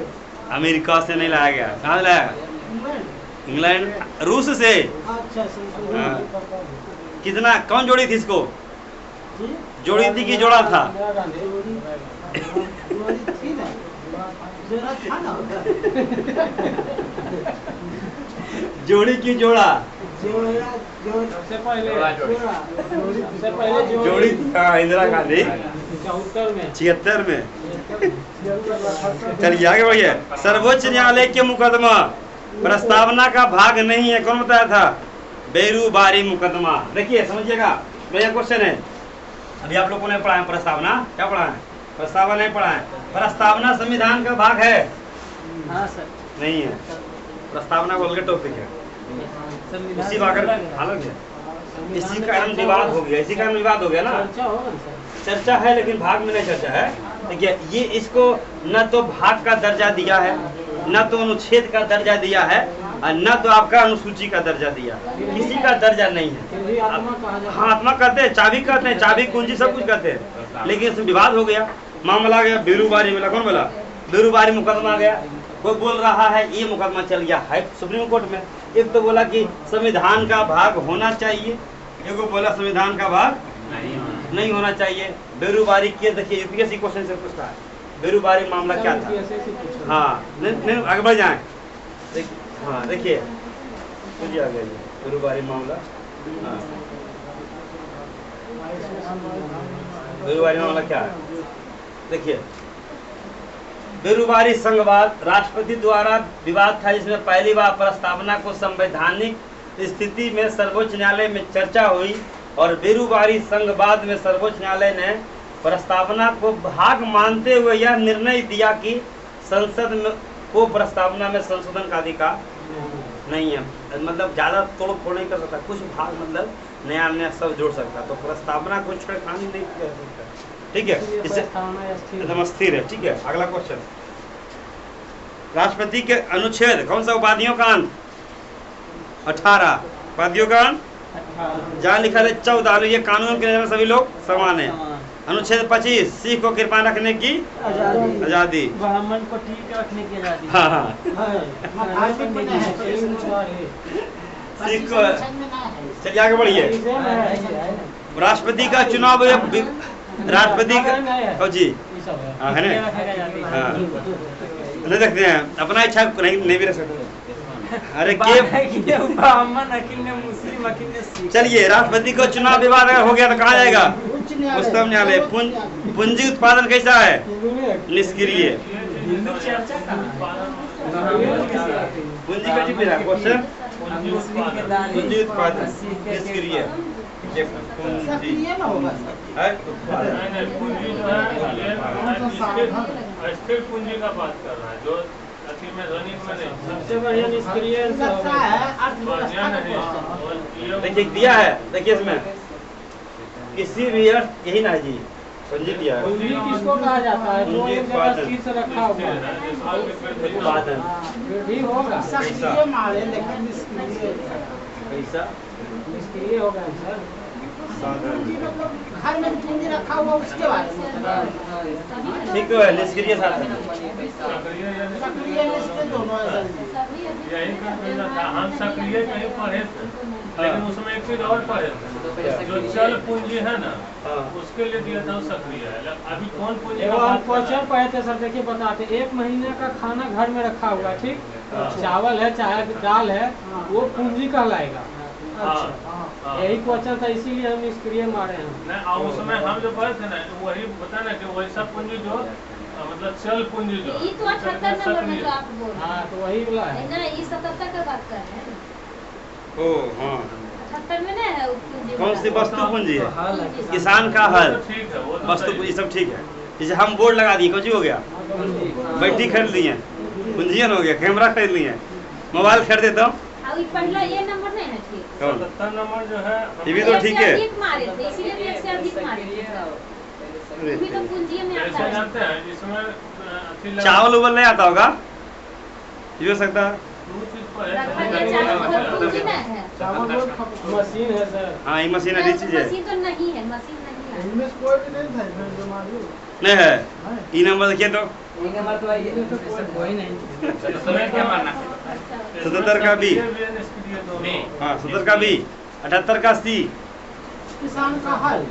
Speaker 2: अमेरिका से नहीं लाया गया। कहाँ से लाया?
Speaker 5: इंग्लैंड।
Speaker 2: इंग्लैंड रूस से।
Speaker 5: अच्छा संशोधन
Speaker 2: कितना कौन जोड़ी थी इसको?
Speaker 5: जी
Speaker 2: जोड़ी थी कि जोड़ा था?
Speaker 1: इंदिरा गांधी।
Speaker 5: जोड़ी थी ना, जोड़ा था ना।
Speaker 2: जोड़ी की जोड़ा?
Speaker 5: जोड़ा
Speaker 1: सबसे पहले सबसे पहले
Speaker 2: जोड़ी हाँ इंदिरा गांधी
Speaker 1: 74 में
Speaker 2: 76 में। चलिए आगे बढ़िए। सर्वोच्च न्यायालय के मुकदमा प्रस्तावना का भाग नहीं है कौन बताया था? बेरूबारी मुकदमा। देखिए समझिएगा मेरा क्वेश्चन है अभी आप लोगों ने पढ़ा है प्रस्तावना क्या पढ़ा है? प्रस्तावना नहीं पढ़ा है। प्रस्तावना संविधान का भाग है?
Speaker 1: हाँ सर
Speaker 2: नहीं है। प्रस्तावना को अलग टॉपिक है इसी बागर अलग है। इसी कारण विवाद हो गया इसी कारण विवाद हो गया ना।
Speaker 1: चर्चा होगा ना सर।
Speaker 2: चर्चा है लेकिन भाग में नहीं चर्चा है। देखिए ये इसको न तो भाग का दर्जा दिया है न तो अनुच्छेद का दर्जा दिया है और न तो आपका अनुसूची का दर्जा दिया। किसी का दर्जा नहीं है।
Speaker 1: फिर भी आत्मा कहा जाता है।
Speaker 2: हाँ आत्मा कहते हैं चाबी कहते हैं चाबी कुंजी सब कुछ कहते हैं लेकिन इसमें विवाद हो गया। मामला गया बेरूबारी मिला कौन बोला? बेरूबारी मुकदमा गया। कोई बोल रहा है ये मुकदमा चल गया है सुप्रीम कोर्ट में। एक तो बोला कि संविधान का भाग होना चाहिए एक को बोला संविधान का भाग नहीं होना चाहिए। बेरूबारी के देखिए यूपीएससी क्वेश्चन से पूछता है बेरूबारी मामला क्या था? हाँ नहीं आगे बढ़ जाए। हाँ देखिए मुझे आ गया बेरूबारी मामला। हाँ बेरूबारी मामला क्या है? देखिए बेरूबारी संघवाद राष्ट्रपति द्वारा विवाद था जिसमें पहली बार प्रस्तावना को संवैधानिक स्थिति में सर्वोच्च न्यायालय में चर्चा हुई और बेरूबारी संघवाद में सर्वोच्च न्यायालय ने प्रस्तावना को भाग मानते हुए यह निर्णय दिया कि संसद में को प्रस्तावना में संशोधन का अधिकार नहीं है। मतलब ज्यादा तोड़ फोड़ नहीं कर सकता कुछ भाग मतलब नया नया सब जोड़ सकता तो प्रस्तावना को छेड़खानी नहीं कर सकता। ठीक है इससे एकदम स्थिर है। ठीक है अगला क्वेश्चन राष्ट्रपति के अनुच्छेद कौन सा उपाधियों का अंत? 18 उपाधियों का अंत जहाँ लिखा है 14 ये कानून के नजर में सभी लोग समान है। अनुच्छेद 25 सिख को कृपाण रखने की आजादी
Speaker 1: ब्राह्मण को ठीक रखने की आजादी।
Speaker 2: हाँ हाँ सिख को चलिए आगे बढ़िए। राष्ट्रपति का चुनाव राष्ट्रपति का जी हाँ है ना हाँ नहीं रखते हैं अपना इच्छा नहीं भी रख सकते। अरे के
Speaker 1: मुस्लिम
Speaker 2: चलिए राष्ट्रपति को चुनाव विवाद अगर हो गया तो कहाँ जाएगा? उच्चतम न्यायालय। पूंजी उत्पादन कैसा है? निष्क्रिय। पूंजी का ठीक है क्वेश्चन पूंजी उत्पादन निष्क्रिय
Speaker 3: स्थिर पूंजी का बात कर रहा है जो अति में ध्वनि में नहीं।
Speaker 1: सबसे बढ़िया निष्क्रिय
Speaker 2: देखिए दिया है देखिए इसमें किसी भी अर्थ यही ना जी पूंजी दिया है।
Speaker 1: पूंजी किसको कहा जाता है? जो एक जगह स्थिर से रखा हुआ है
Speaker 2: उत्पादन
Speaker 1: फिर भी होगा
Speaker 5: सक्रिय मारे लेकिन निष्क्रिय
Speaker 2: पैसा
Speaker 1: निष्क्रिय होगा सर।
Speaker 5: पूंजी मतलब घर में पूंजी रखा हुआ उसके बारे में
Speaker 2: ठीक तो है निष्क्रिय साधन
Speaker 5: सक्रिय निष्क्रिय दोनों है सर।
Speaker 3: यही करना था हम सक्रिय कहीं पढ़े थे लेकिन उसमें एक चीज और पढ़े थे जो चल पूंजी है ना उसके लिए दिया था सक्रिय है। अभी कौन पूंजी का बात कर रहा
Speaker 1: क्वेश्चन पढ़े थे सर। देखिए बताते 1 महीने का खाना घर में रखा हुआ है ठीक चावल है चाहे दाल है वो पूंजी कहलाएगा। यही क्वेश्चन था इसीलिए हम निष्क्रिय मारे हैं।
Speaker 3: नहीं और उसमें हम जो पढ़े थे ना वही बता ना कि वैसा पूंजी जो मतलब चल पूंजी जो
Speaker 6: ये तो 78 नंबर में जो आप बोल रहे
Speaker 1: हाँ तो वही वाला है।
Speaker 6: हैं ना, ये 77 का बात कर रहे हैं।
Speaker 2: ओ हाँ
Speaker 6: 78 में ना है वो पूंजी
Speaker 2: कौन सी
Speaker 6: वाला।
Speaker 2: वस्तु पूंजी है?
Speaker 6: पूंजी।
Speaker 2: किसान का हल,
Speaker 3: तो ठीक है, वो तो
Speaker 2: वस्तु
Speaker 3: सही
Speaker 2: पूंजी
Speaker 3: है।
Speaker 2: सब ठीक है। जैसे हम बोर्ड लगा दिए, कुछ हो गया, बैटरी खरीद लिए, पूंजियन हो गया, कैमरा खरीद लिए, मोबाइल खरीद देता हूँ।
Speaker 6: अब ये पहला ये नंबर नहीं है ठीक।
Speaker 2: कौन?
Speaker 3: 77 नंबर जो है
Speaker 2: ये भी तो ठीक है।
Speaker 6: अधिक मारे थे, इसीलिए भी 1 से अधिक मारे थे। ये भी तो पूंजी में आता
Speaker 3: जैसे
Speaker 6: है।
Speaker 3: जानते हैं इसमें अथी लगा-
Speaker 2: चावल उबल नहीं आता होगा, ये हो सकता है।
Speaker 3: दो चीज पर है,
Speaker 6: रखा गया चावल वो पूंजी नहीं है।
Speaker 1: चावल मशीन है सर।
Speaker 2: हाँ ये मशीनरी चीज है,
Speaker 6: मशीन तो नहीं है, मशीन नहीं है।
Speaker 5: इनमें से कोई भी नहीं था इसमें जो मालूम
Speaker 2: नहीं है। ये नंबर देखिए तो
Speaker 3: इसमें क्या मानना है?
Speaker 2: 77 का बी,
Speaker 3: ये भी है, इसके लिए दोनों।
Speaker 2: हाँ 70 का बी, 78 का सी,
Speaker 5: किसान का हल